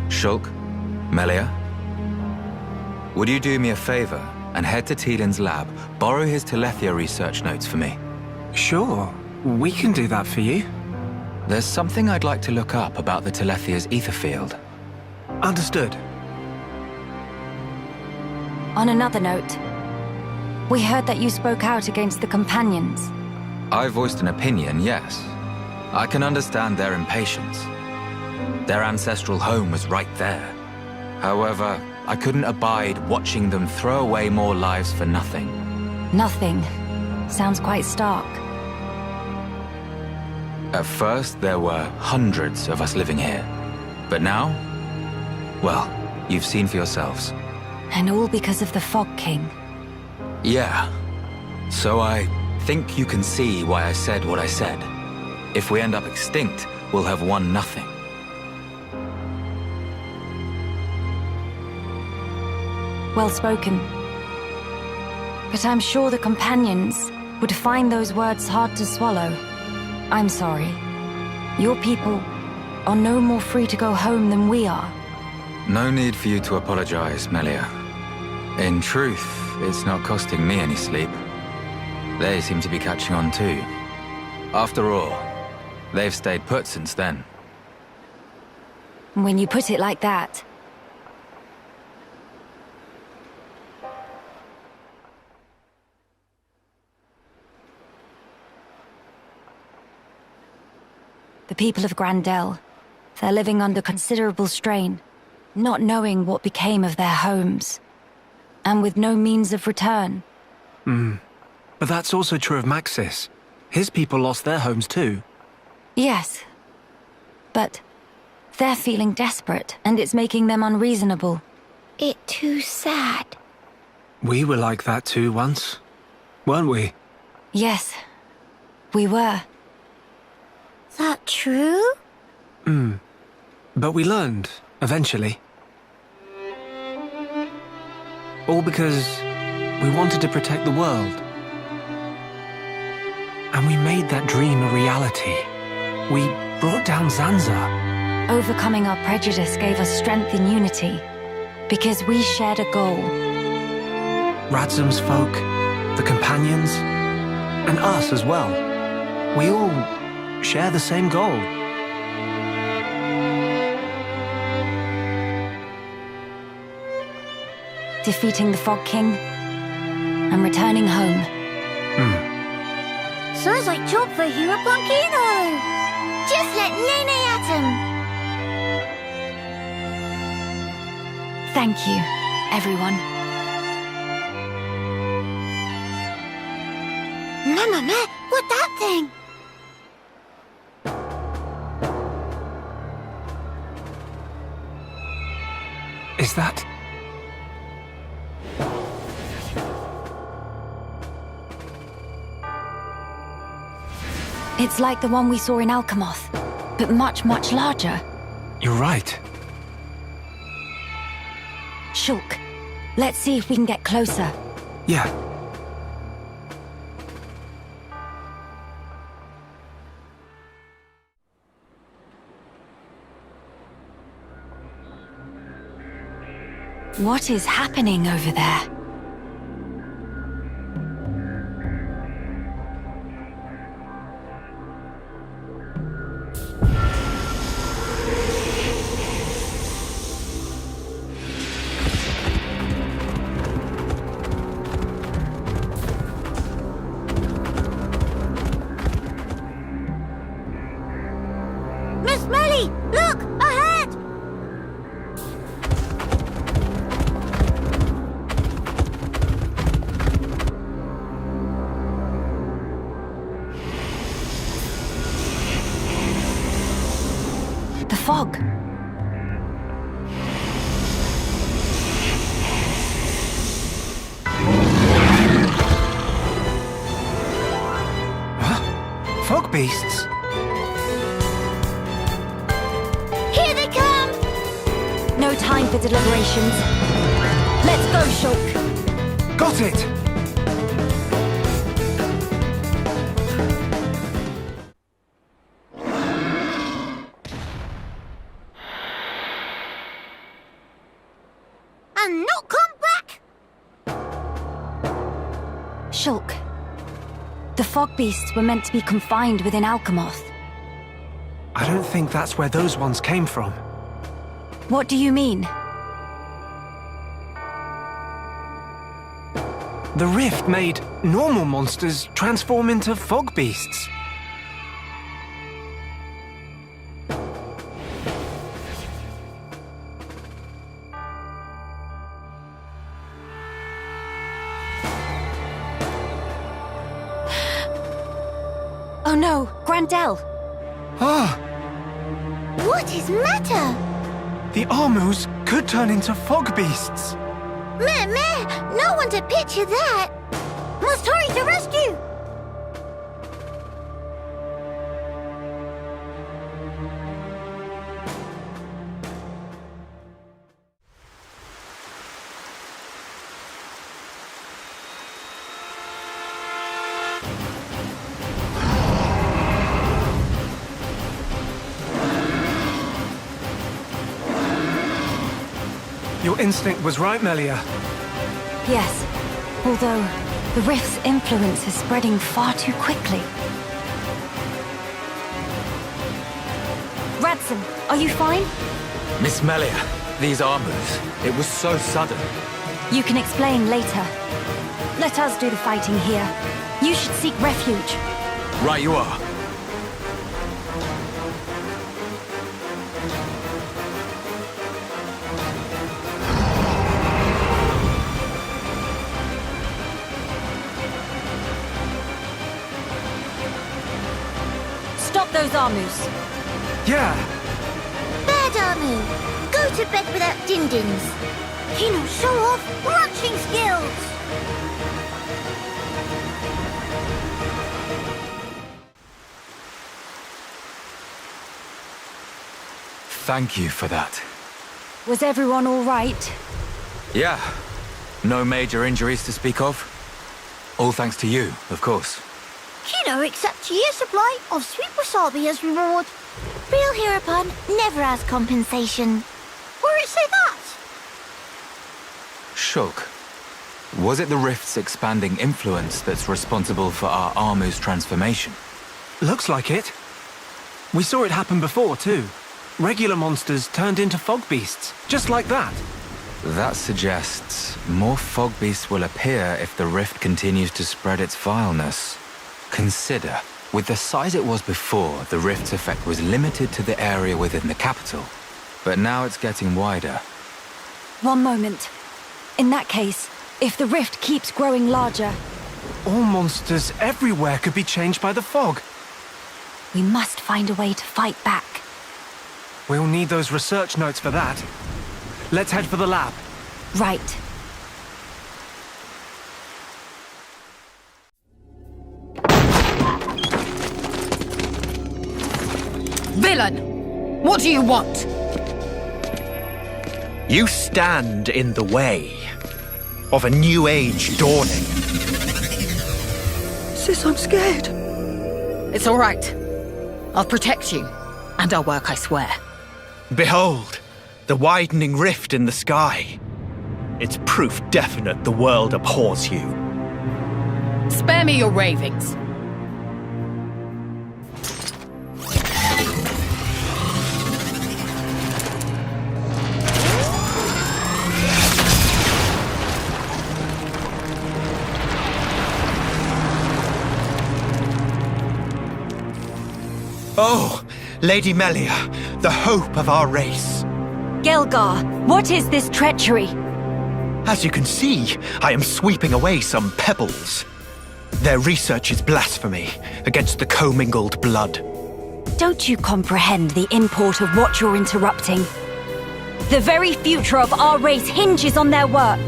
Shulk, Melia, would you do me a favor and head to Teelan's lab, borrow his Telethia research notes for me? Sure, we can do that for you. There's something I'd like to look up about the Telethia's ether field. Understood. On another note, we heard that you spoke out against the Companions. I voiced an opinion, yes. I can understand their impatience. Their ancestral home was right there. However, I couldn't abide watching them throw away more lives for nothing. Nothing. Sounds quite stark. At first, there were hundreds of us living here. But now, well, you've seen for yourselves. And all because of the Fog King. Yeah. So I think you can see why I said what I said. If we end up extinct, we'll have won nothing. Well spoken. But I'm sure the Companions would find those words hard to swallow. I'm sorry. Your people are no more free to go home than we are. No need for you to apologize, Melia. In truth, it's not costing me any sleep. They seem to be catching on too. After all, they've stayed put since then. When you put it like that. The people of Grandel, they're living under considerable strain, not knowing what became of their homes, and with no means of return. But that's also true of Maxis. His people lost their homes too. Yes, but they're feeling desperate, and it's making them unreasonable. It too sad. We were like that too once, weren't we? Yes, we were. That true? But we learned, eventually. All because we wanted to protect the world. And we made that dream a reality. We brought down Zanza. Overcoming our prejudice gave us strength in unity, because we shared a goal. Radzum's folk, the Companions, and us as well. We all share the same goal. Defeating the Fog King and returning home. Sounds like job for Hero Punkino. Just let Nene at him. Thank you, everyone. Mama, what that thing? Is that... It's like the one we saw in Alchemoth, but much, much larger. You're right. Shulk, let's see if we can get closer. Yeah. What is happening over there? Miss Melly, look! Ahead! The fog. Huh? Fog beasts? Here they come! No time for deliberations. Let's go, Shulk. Got it! And not come back! Shulk. The fog beasts were meant to be confined within Alchemoth. I don't think that's where those ones came from. What do you mean? The rift made normal monsters transform into fog beasts. Oh no, Grandel! Ah! What is matter? The Armus could turn into fog beasts. Meh, no one to picture that. Must hurry to rescue. Your instinct was right, Melia. Yes, although the rift's influence is spreading far too quickly. Radson, are you fine? Miss Melia, these Armus, it was so sudden. You can explain later. Let us do the fighting here. You should seek refuge. Right you are. Stop those Armus. Yeah. Bad Armu, go to bed without din-dins. He knows show off marching skills. Thank you for that. Was everyone all right? Yeah. No major injuries to speak of. All thanks to you, of course. Kino accepts a year's supply of sweet wasabi as reward. Real hereupon never as compensation. Where it say that? Shulk, was it the Rift's expanding influence that's responsible for our Armu's transformation? Looks like it. We saw it happen before, too. Regular monsters turned into fog beasts, just like that. That suggests more fog beasts will appear if the Rift continues to spread its vileness. Consider, With the size it was before, the rift's effect was limited to the area within the capital. But now it's getting wider. One moment. In that case, if the rift keeps growing larger... All monsters everywhere could be changed by the fog. We must find a way to fight back. We'll need those research notes for that. Let's head for the lab. Right. Villain! What do you want? You stand in the way of a new age dawning. Sis, I'm scared. It's all right. I'll protect you. And I'll work, I swear. Behold, the widening rift in the sky. It's proof definite the world abhors you. Spare me your ravings. Oh, Lady Melia, the hope of our race. Gelgar, what is this treachery? As you can see, I am sweeping away some pebbles. Their research is blasphemy against the commingled blood. Don't you comprehend the import of what you're interrupting? The very future of our race hinges on their work.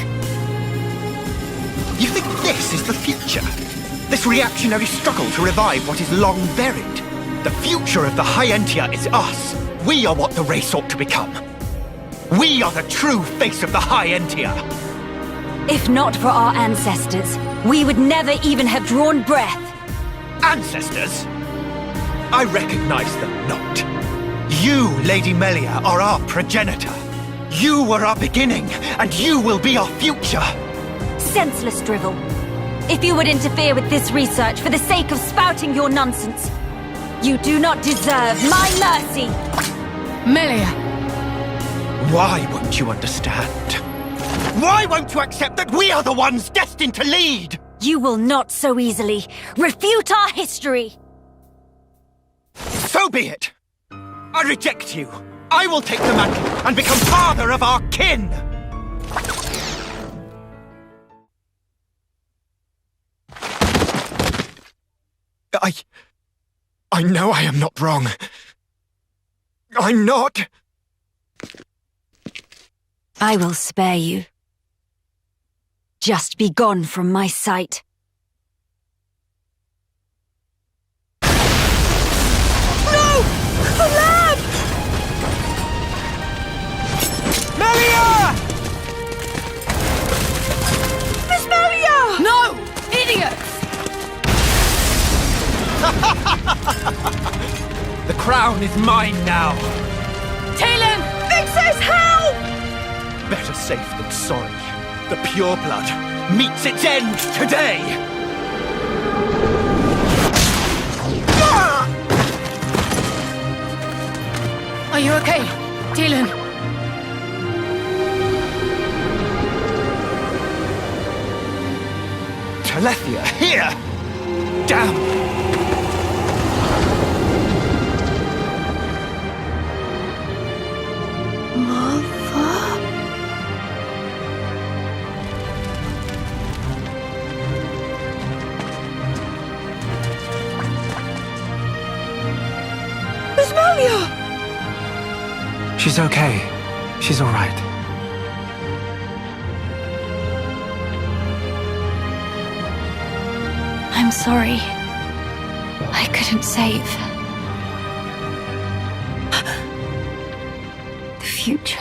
You think this is the future? This reactionary struggle to revive what is long buried? The future of the High Entia is us. We are what the race ought to become. We are the true face of the High Entia. If not for our ancestors, we would never even have drawn breath. Ancestors? I recognize them not. You, Lady Melia, are our progenitor. You were our beginning, and you will be our future. Senseless drivel. If you would interfere with this research for the sake of spouting your nonsense, you do not deserve my mercy! Melia! Why won't you understand? Why won't you accept that we are the ones destined to lead? You will not so easily refute our history! So be it! I reject you! I will take the mantle and become father of our kin! I know I am not wrong. I'm not! I will spare you. Just be gone from my sight. No! The lab! Melia! Miss Melia! No! Idiots! The crown is mine now. Talon! Vix's help! Better safe than sorry. The pure blood meets its end today. Are you okay, Talon? Telethia, here! Damn! She's okay. She's all right. I'm sorry. I couldn't save the future.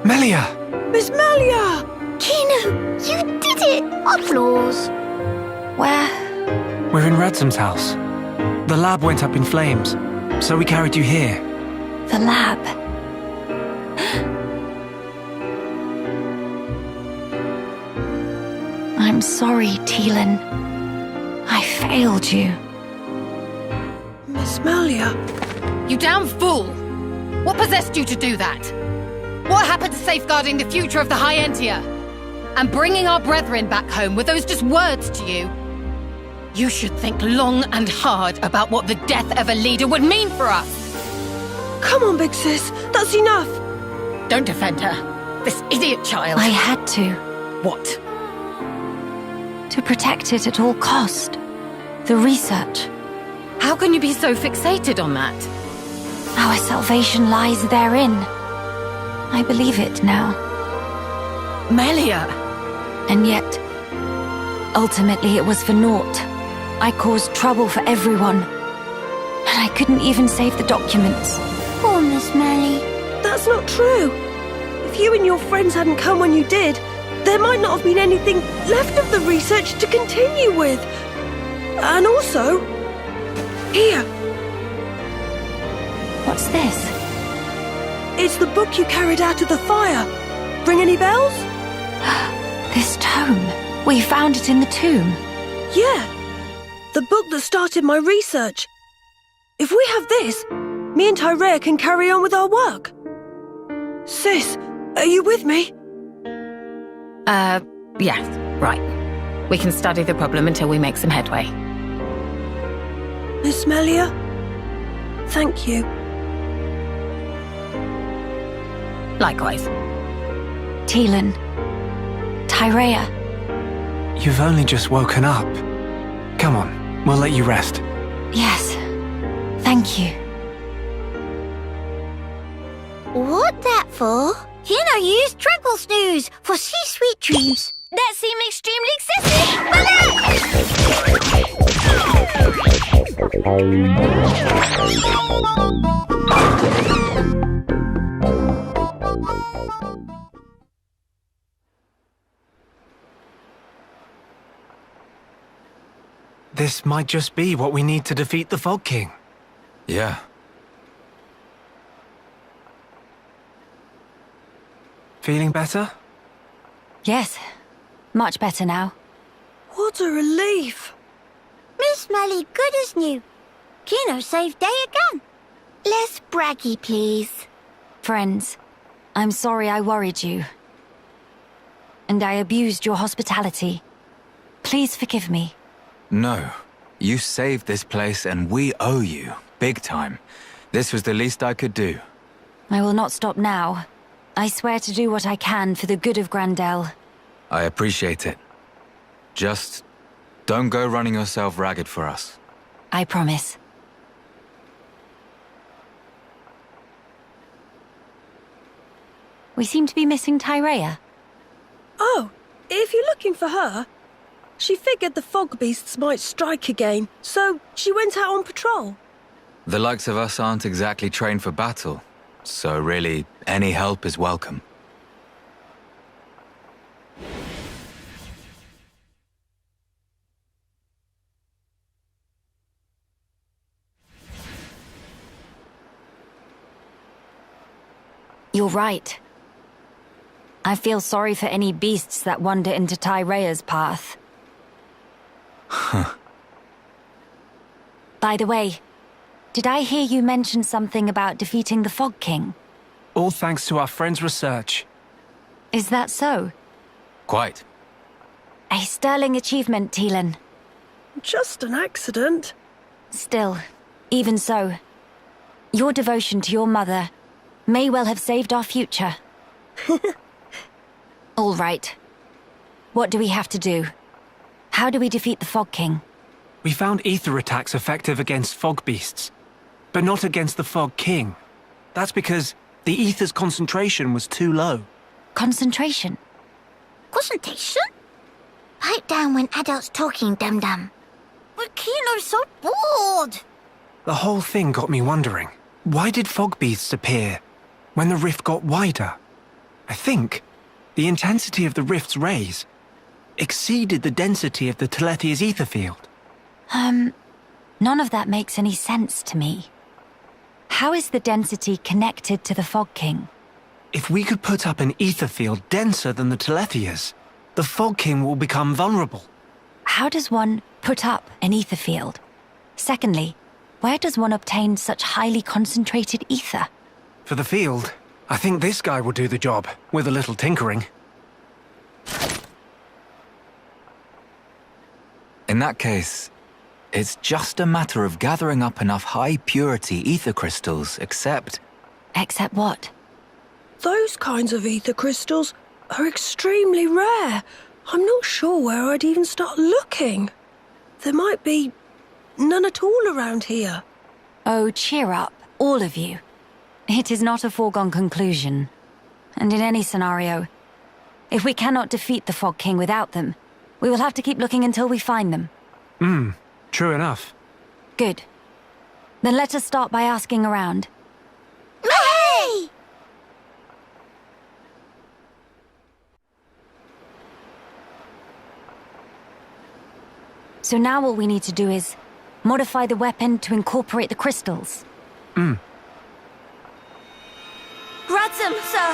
Melia! Miss Melia! Kino, you did it! Applause! Where? We're in Radsom's house. The lab went up in flames, so we carried you here. The lab. I'm sorry, Teelan. I failed you. Miss Melia. You damn fool! What possessed you to do that? What happened to safeguarding the future of the High Entia? And bringing our brethren back home, were those just words to you? You should think long and hard about what the death of a leader would mean for us! Come on, big sis. That's enough. Don't defend her. This idiot child. I had to. What? To protect it at all cost. The research. How can you be so fixated on that? Our salvation lies therein. I believe it now. Melia! And yet, ultimately it was for naught. I caused trouble for everyone. And I couldn't even save the documents. Poor Miss Melly. That's not true. If you and your friends hadn't come when you did, there might not have been anything left of the research to continue with. And also, here. What's this? It's the book you carried out of the fire. Ring any bells? This tome. We found it in the tomb. Yeah. The book that started my research. If we have this, me and Tyrea can carry on with our work. Sis, are you with me? Yes, right. We can study the problem until we make some headway. Miss Melia, thank you. Likewise. Teelan. Tyrea. You've only just woken up. Come on, we'll let you rest. Yes. Thank you. What that for? You know, use tranquil snooze for sweet dreams. That seemed extremely excessive. This might just be what we need to defeat the Fog King. Yeah. Feeling better? Yes. Much better now. What a relief. Miss Melly good as new. Kino saved day again. Less braggy, please. Friends, I'm sorry I worried you. And I abused your hospitality. Please forgive me. No. You saved this place and we owe you. Big time. This was the least I could do. I will not stop now. I swear to do what I can for the good of Grandel. I appreciate it. Just don't go running yourself ragged for us. I promise. We seem to be missing Tyrea. Oh, if you're looking for her, she figured the fog beasts might strike again, so she went out on patrol. The likes of us aren't exactly trained for battle, so really, any help is welcome. You're right. I feel sorry for any beasts that wander into Tyrea's path. Huh. By the way, did I hear you mention something about defeating the Fog King? All thanks to our friend's research. Is that so? Quite. A sterling achievement, Teelan. Just an accident. Still, even so, your devotion to your mother may well have saved our future. All right. What do we have to do? How do we defeat the Fog King? We found ether attacks effective against fog beasts, but not against the Fog King. That's because the ether's concentration was too low. Concentration? Concentration? Pipe down when adults talking, dum-dum. But Kino's so bored. The whole thing got me wondering, why did fog beasts appear when the rift got wider? I think the intensity of the rift's rays exceeded the density of the Telethia's ether field. None of that makes any sense to me. How is the density connected to the Fog King? If we could put up an ether field denser than the Telethia's, the Fog King will become vulnerable. How does one put up an ether field? Secondly, where does one obtain such highly concentrated ether? For the field, I think this guy will do the job, with a little tinkering. In that case, it's just a matter of gathering up enough high-purity ether crystals, except... Except what? Those kinds of ether crystals are extremely rare. I'm not sure where I'd even start looking. There might be none at all around here. Oh, cheer up, all of you. It is not a foregone conclusion. And in any scenario, if we cannot defeat the Fog King without them, we will have to keep looking until we find them. True enough. Good. Then let us start by asking around. Hey! So now all we need to do is modify the weapon to incorporate the crystals. Ransom, sir!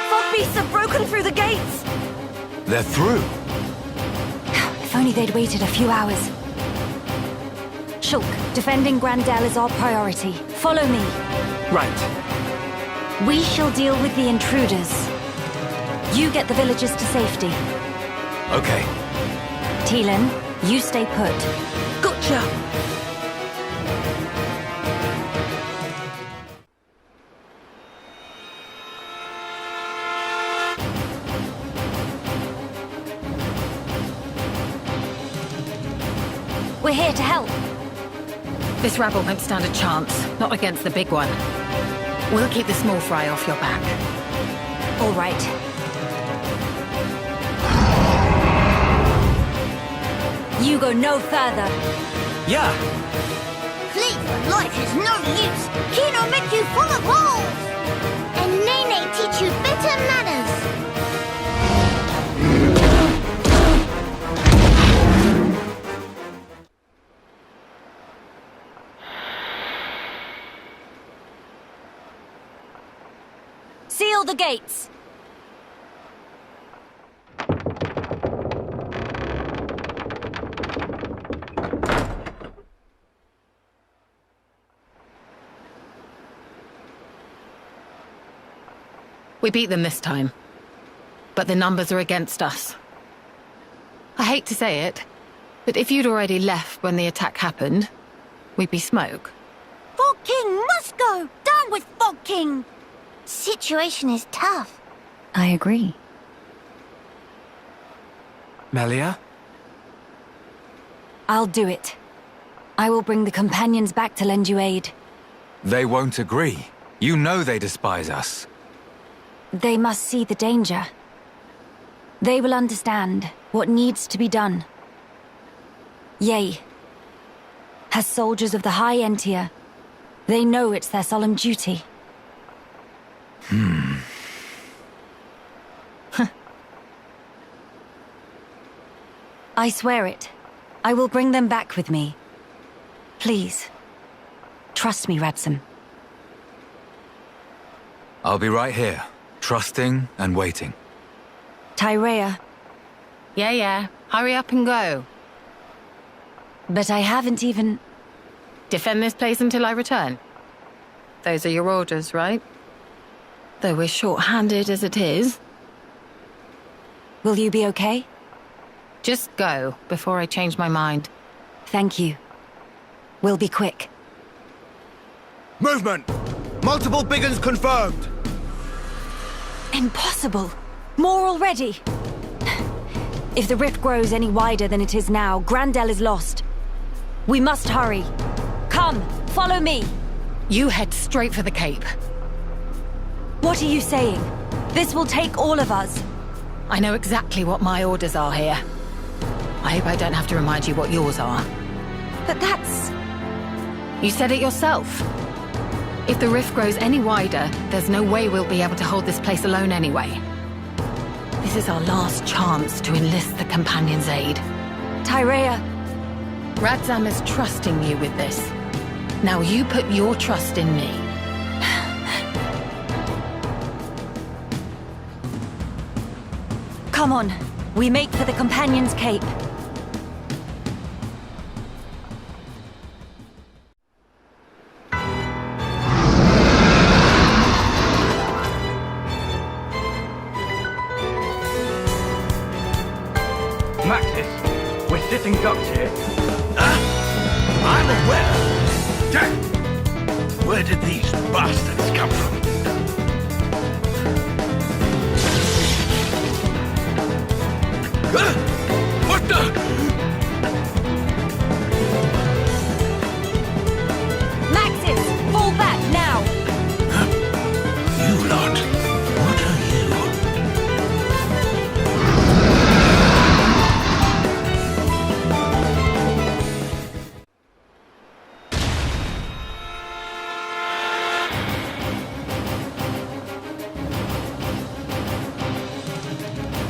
Fog beasts have broken through the gates! They're through! If only they'd waited a few hours. Shulk, defending Grandel is our priority. Follow me. Right. We shall deal with the intruders. You get the villagers to safety. Okay. Teelan, you stay put. Gotcha! We're here to help. This rabble won't stand a chance, not against the big one. We'll keep the small fry off your back. All right. You go no further. Yeah. Flee for life is no use. Kino make you full of holes. And Nene teach you better manners. Seal the gates. We beat them this time, but the numbers are against us. I hate to say it, but if you'd already left when the attack happened, we'd be smoke. Fog King must go. Down with Fog King. Situation is tough. I agree. Melia? I'll do it. I will bring the companions back to lend you aid. They won't agree. You know they despise us. They must see the danger. They will understand what needs to be done. Yea. As soldiers of the High Entia, they know it's their solemn duty. I swear it. I will bring them back with me. Please. Trust me, Ransom. I'll be right here, trusting and waiting. Tyrea. Yeah. Hurry up and go. But I haven't even... Defend this place until I return. Those are your orders, right? Though we're short-handed as it is. Will you be okay? Just go, before I change my mind. Thank you. We'll be quick. Movement! Multiple big uns confirmed! Impossible! More already! If the rift grows any wider than it is now, Grandel is lost. We must hurry. Come, follow me! You head straight for the Cape. What are you saying? This will take all of us. I know exactly what my orders are here. I hope I don't have to remind you what yours are. But that's... You said it yourself. If the rift grows any wider, there's no way we'll be able to hold this place alone anyway. This is our last chance to enlist the Companion's aid. Tyrea, Radzam is trusting you with this. Now you put your trust in me. Come on, we make for the Companion's Cape. Maxis, we're sitting ducks here. I'm aware. Where did these bastards come from? What the? Maxis, fall back now! You lot, what are you?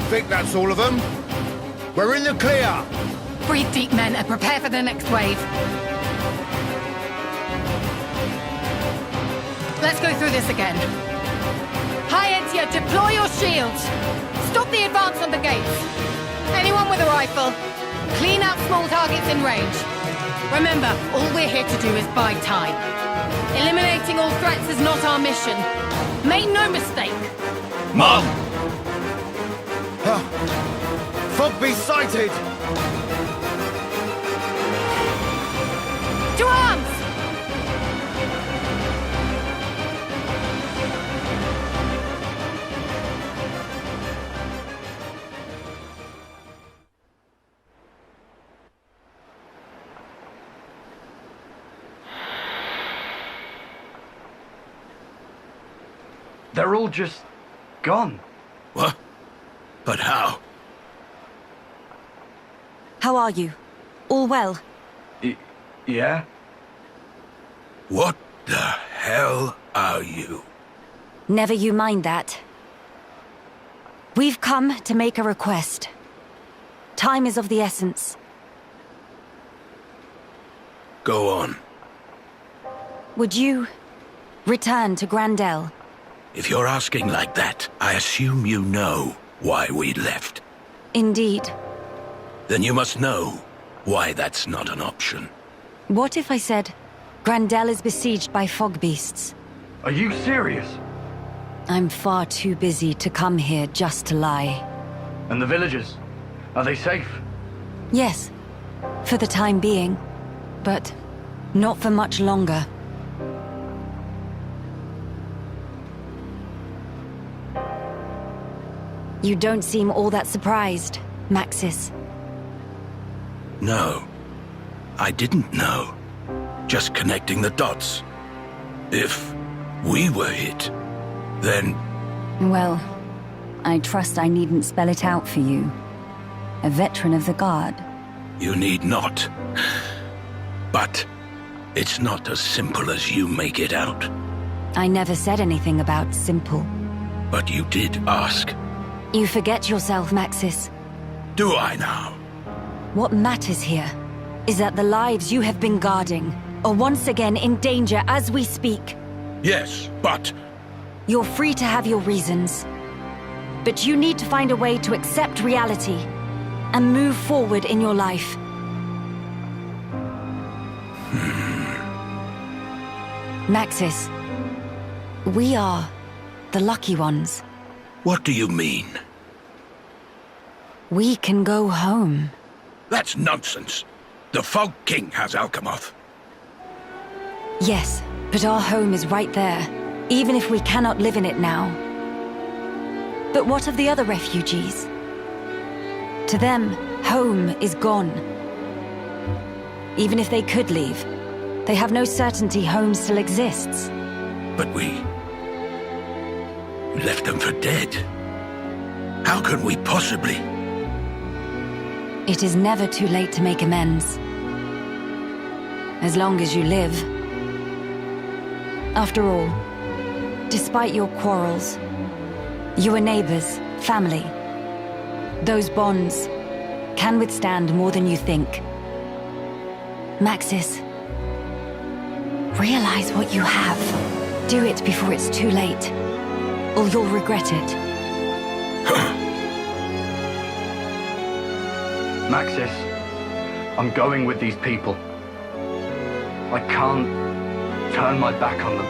Think that's all of them? We're in the clear! Breathe deep, men, and prepare for the next wave. Let's go through this again. High Entia, deploy your shields! Stop the advance on the gates! Anyone with a rifle, clean out small targets in range. Remember, all we're here to do is buy time. Eliminating all threats is not our mission. Make no mistake. Mom! Fogby sighted! To arms! They're all just gone. What? But how? How are you? All well? Yeah? What the hell are you? Never you mind that. We've come to make a request. Time is of the essence. Go on. Would you return to Grandel? If you're asking like that, I assume you know why we left. Indeed. Then you must know why that's not an option. What if I said Grandel is besieged by fog beasts? Are you serious? I'm far too busy to come here just to lie. And the villagers? Are they safe? Yes, for the time being. But not for much longer. You don't seem all that surprised, Maxis. No. I didn't know. Just connecting the dots. If we were hit, then... Well, I trust I needn't spell it out for you. A veteran of the Guard. You need not. But it's not as simple as you make it out. I never said anything about simple. But you did ask. You forget yourself, Maxis. Do I now? What matters here is that the lives you have been guarding are once again in danger as we speak. Yes, but... You're free to have your reasons. But you need to find a way to accept reality and move forward in your life. Maxis, we are the lucky ones. What do you mean? We can go home. That's nonsense. The Fog King has Alchemoth. Yes, but our home is right there, even if we cannot live in it now. But what of the other refugees? To them, home is gone. Even if they could leave, they have no certainty home still exists. But we left them for dead. How can we possibly? It is never too late to make amends. As long as you live. After all, despite your quarrels, you are neighbors, family. Those bonds can withstand more than you think. Maxis, realize what you have. Do it before it's too late, or you'll regret it. Maxis, I'm going with these people. I can't turn my back on them.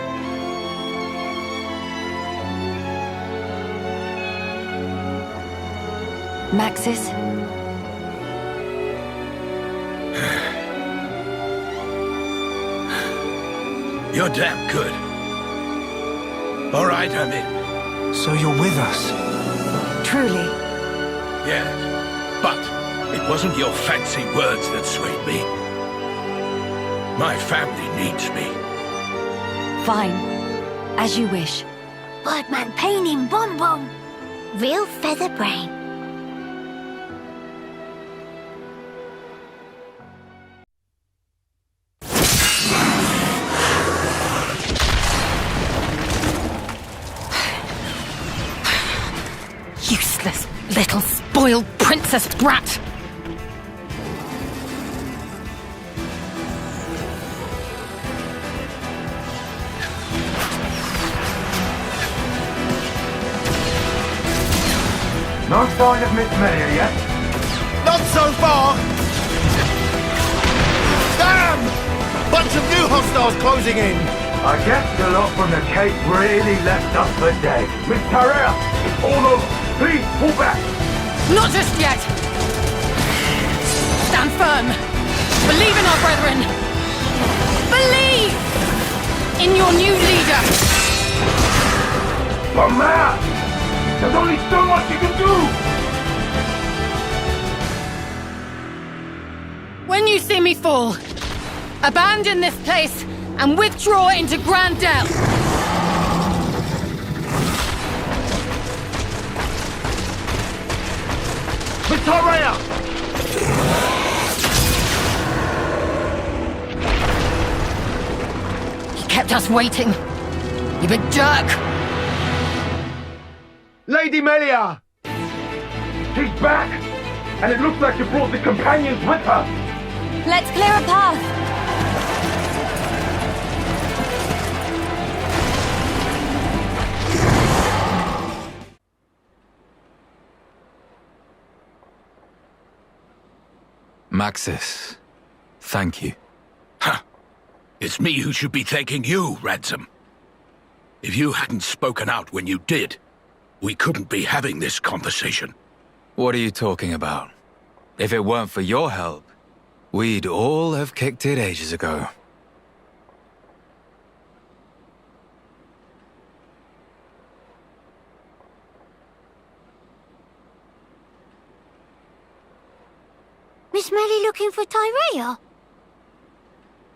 Maxis? You're damn good. All right, I'm in. So you're with us? Truly? Yes, but it wasn't your fancy words that swayed me. My family needs me. Fine. As you wish. Birdman painting Bon Bon. Real feather brain. Useless little spoiled princess brat! No sign of Miss Melia yet? Not so far! Damn! Bunch of new hostiles closing in! I guess the lot from the Cape really left us for dead. Miss Tarrea, it's all over. Please, pull back. Not just yet! Stand firm! Believe in our brethren! Believe in your new leader! But man, there's only so much you can do! When you see me fall, abandon this place and withdraw into Grandel. Victoria! He kept us waiting. You big jerk! Lady Melia! She's back! And it looks like she brought the companions with her! Let's clear a path! Maxis, thank you. Huh. It's me who should be thanking you, Ransom. If you hadn't spoken out when you did, we couldn't be having this conversation. What are you talking about? If it weren't for your help, we'd all have kicked it ages ago. Miss Melly looking for Tyrea?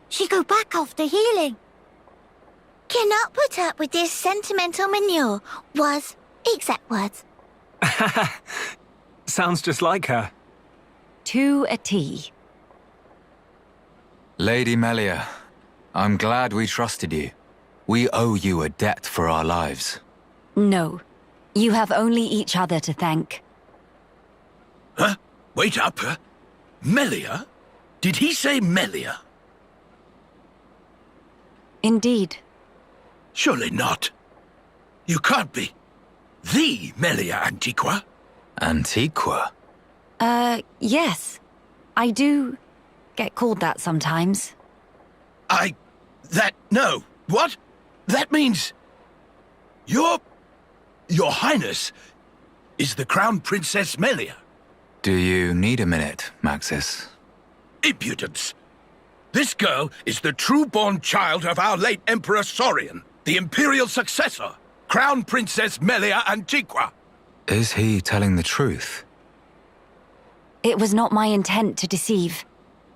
She go back after healing. Cannot put up with this sentimental manure, was exact words. Sounds just like her. To a T. Lady Melia, I'm glad we trusted you. We owe you a debt for our lives. No. You have only each other to thank. Huh? Wait up, huh? Melia? Did he say Melia? Indeed. Surely not. You can't be. The Melia Antiqua? Antiqua? Yes. I do get called that sometimes. No. What? That means... Your Highness is the Crown Princess Melia. Do you need a minute, Maxis? Impudence. This girl is the true-born child of our late Emperor Saurian, the Imperial successor, Crown Princess Melia Antiqua. Is he telling the truth? It was not my intent to deceive.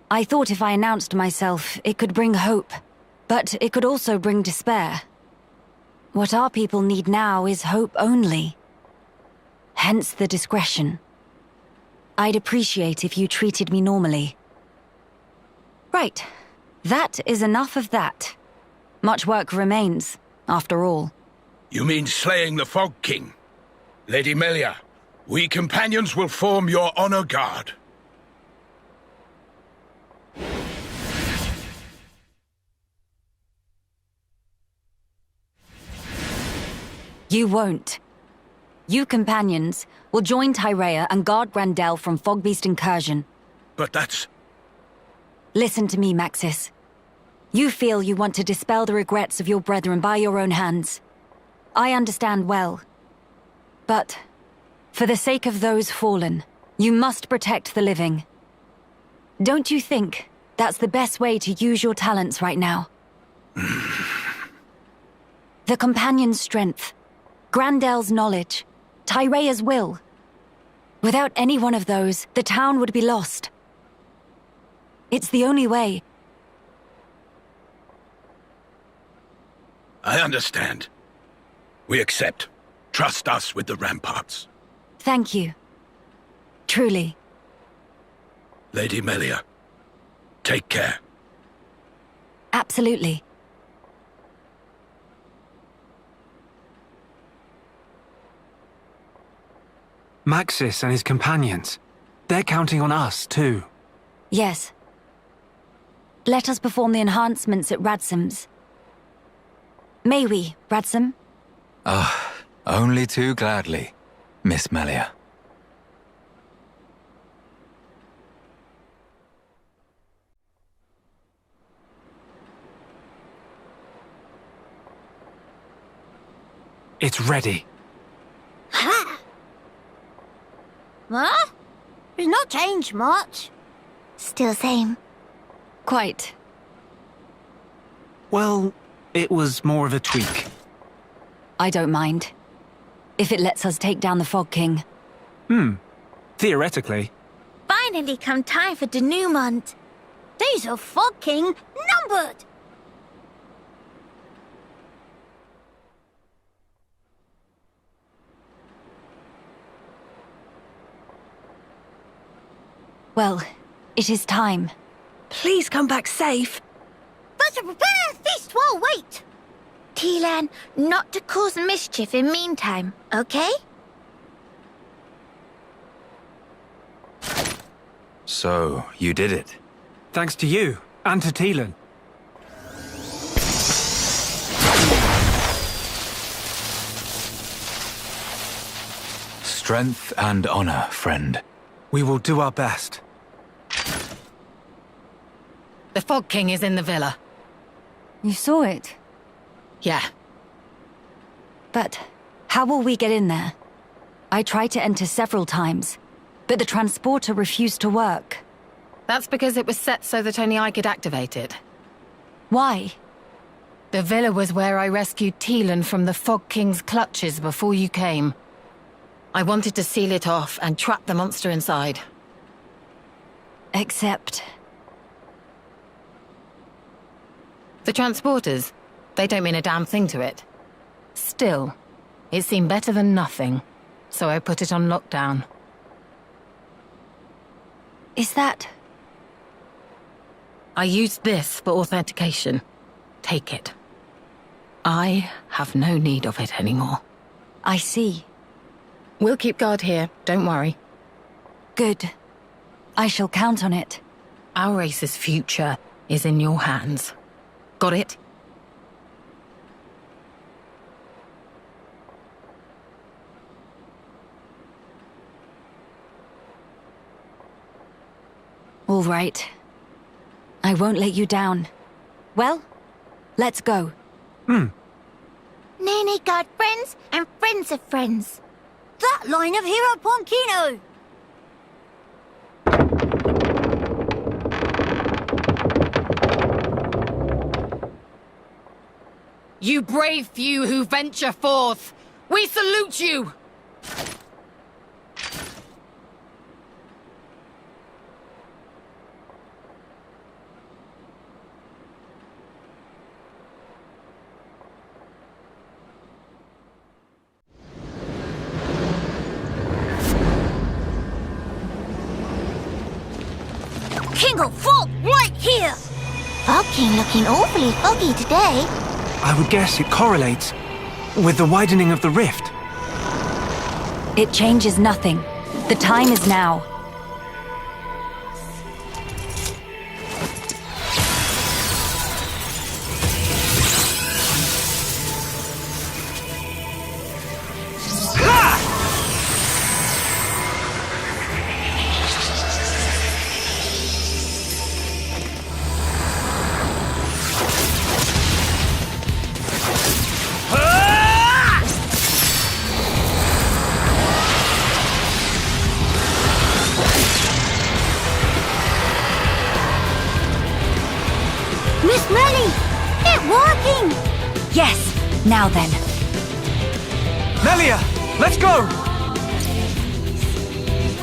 I thought if I announced myself, it could bring hope. But it could also bring despair. What our people need now is hope only. Hence the discretion. I'd appreciate if you treated me normally. Right. That is enough of that. Much work remains, after all. You mean slaying the Fog King? Lady Melia, we companions will form your honor guard. You won't. You companions will join Tyrea and guard Grandel from Fogbeast incursion. But that's... Listen to me, Maxis. You feel you want to dispel the regrets of your brethren by your own hands. I understand well. But, for the sake of those fallen, you must protect the living. Don't you think that's the best way to use your talents right now? The Companion's strength, Grandel's knowledge, Tyrea's will. Without any one of those, the town would be lost. It's the only way. I understand. We accept. Trust us with the ramparts. Thank you. Truly. Lady Melia, take care. Absolutely. Maxis and his companions. They're counting on us, too. Yes. Let us perform the enhancements at Radsom's. May we, Radsom? Only too gladly, Miss Melia. It's ready. Ha! Huh? It's not changed much. Still same. Quite. Well, it was more of a tweak. I don't mind. If it lets us take down the Fog King. Theoretically. Finally come time for denouement. Days of Fog King numbered. Well, it is time. Please come back safe. But to prepare a feast while wait. Tilan, not to cause mischief in meantime, okay? So, you did it. Thanks to you, and to Tilan. Strength and honor, friend. We will do our best. The Fog King is in the villa. You saw it? Yeah. But how will we get in there? I tried to enter several times, but the transporter refused to work. That's because it was set so that only I could activate it. Why? The villa was where I rescued Tilan from the Fog King's clutches before you came. I wanted to seal it off and trap the monster inside. Except... The transporters, they don't mean a damn thing to it. Still, it seemed better than nothing, so I put it on lockdown. Is that... I used this for authentication. Take it. I have no need of it anymore. I see. We'll keep guard here, don't worry. Good. I shall count on it. Our race's future is in your hands. Got it? All right. I won't let you down. Well, let's go. Nanny got friends and friends of friends. That line of Hero Ponkino. You brave few who venture forth, we salute you! King of Fog right here. Fog King looking awfully foggy today. I would guess it correlates with the widening of the rift. It changes nothing. The time is now. Yes! Now then. Melia, let's go!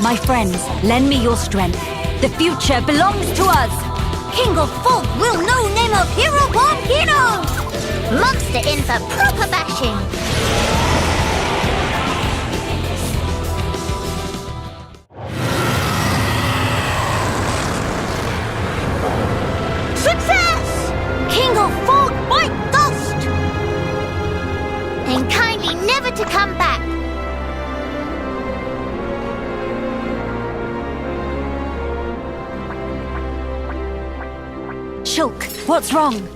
My friends, lend me your strength. The future belongs to us! King of Fog will no name of hero born hero! Monster in for proper bashing! Success! King of Fog, bite dust! And kindly never to come back. Shulk, what's wrong?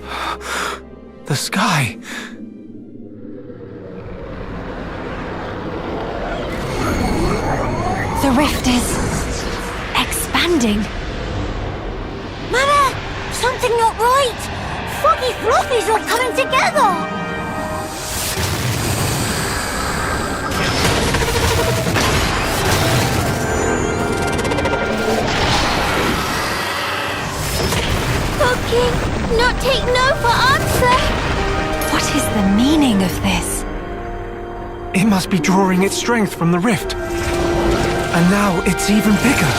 The sky. The rift is expanding. Mama, something not right. Foggy floppies all coming together. King, not take no for answer. What is the meaning of this? It must be drawing its strength from the rift. And now it's even bigger.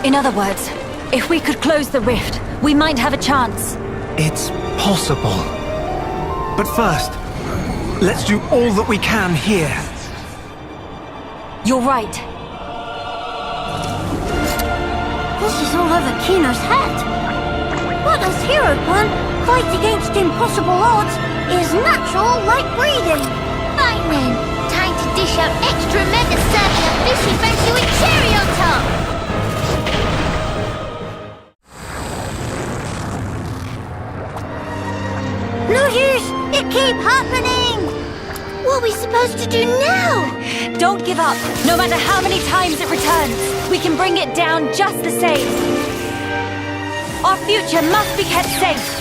In other words, if we could close the rift, we might have a chance. It's possible. But first, let's do all that we can here. You're right. This is all over Kino's hat. What does Hero One fight against impossible odds is natural like breathing. Fine then, time to dish out extra mega serving of fishy fancy with cherry on top. No use! It keep happening! What are we supposed to do now? Don't give up, no matter how many times it returns. We can bring it down just the same. Our future must be kept safe.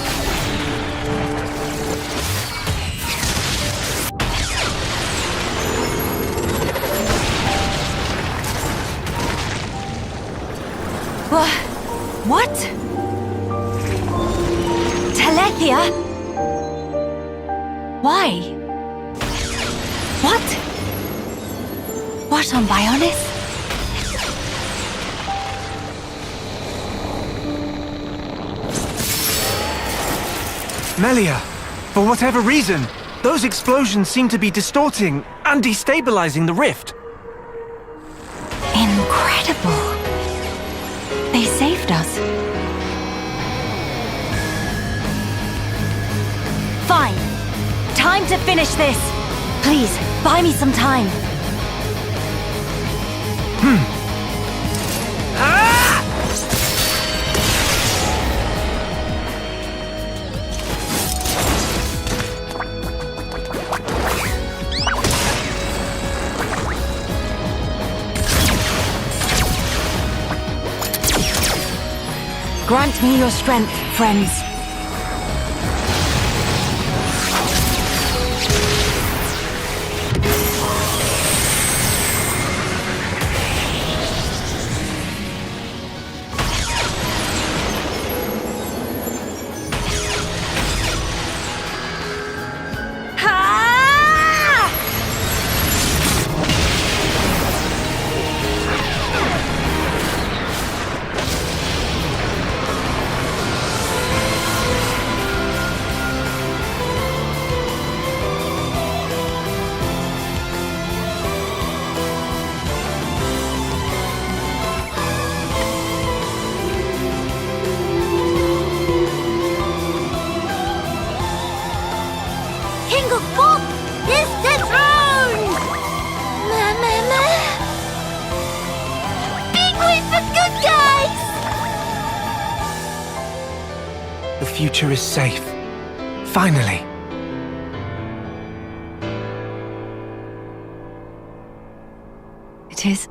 What? Telethia? Why? What? What on Bionis? Melia, for whatever reason, those explosions seem to be distorting and destabilizing the rift. Incredible. They saved us. Fine. Time to finish this. Please, buy me some time. Grant me your strength, friends. The future is safe. Finally. It is.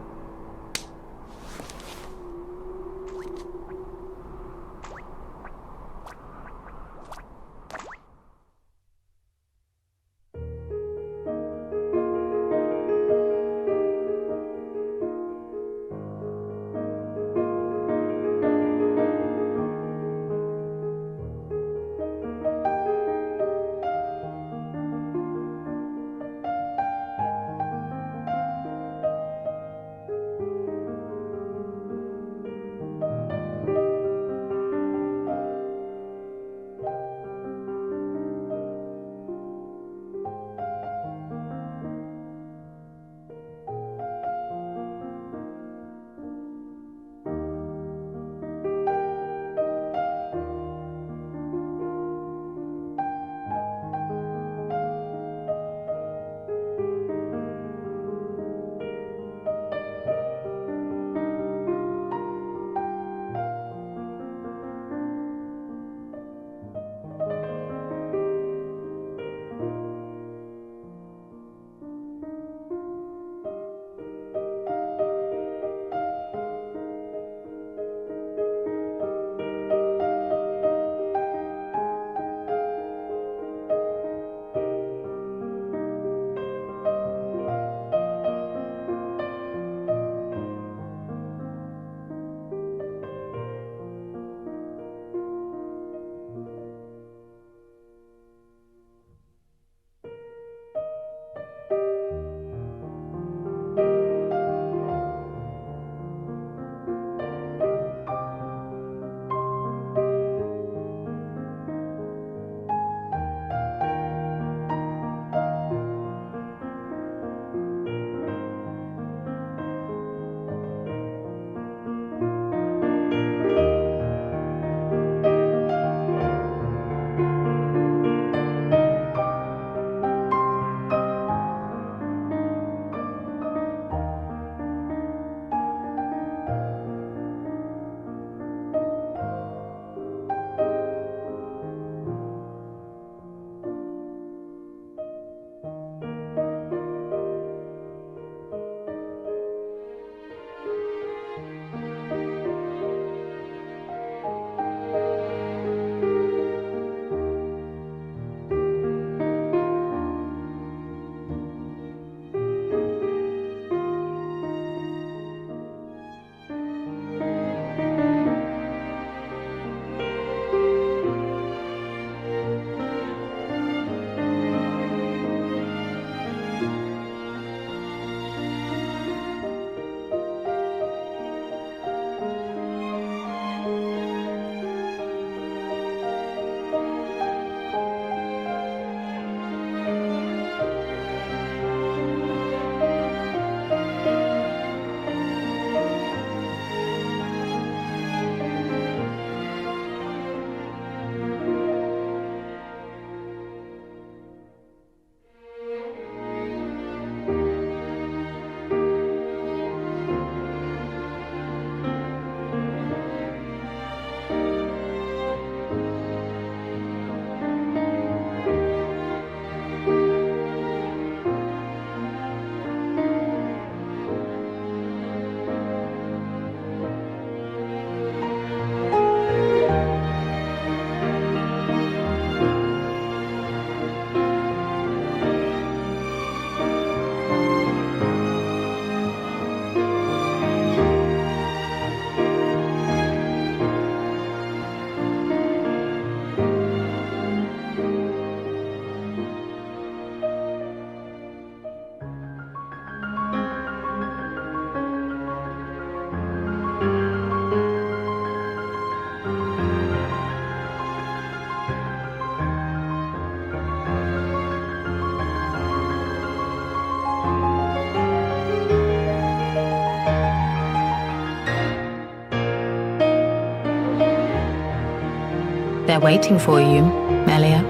They're waiting for you, Melia.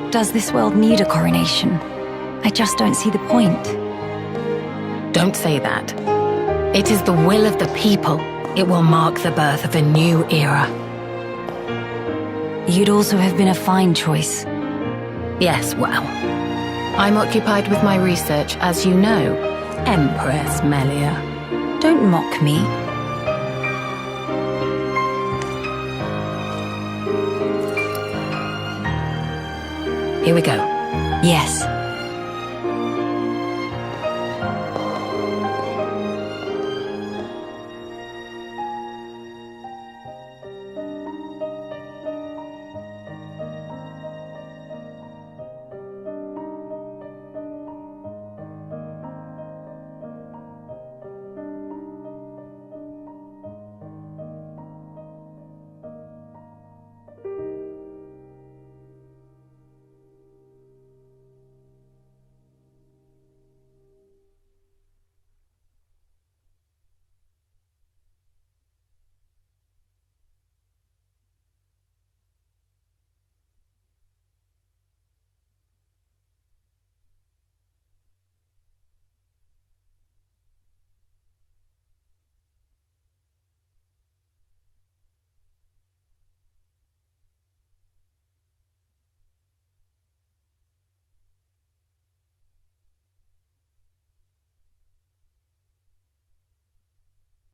Does this world need a coronation? I just don't see the point. Don't say that. It is the will of the people. It will mark the birth of a new era. You'd also have been a fine choice. Yes, well, I'm occupied with my research, as you know, Empress Melia. Don't mock me. Here we go. Yes.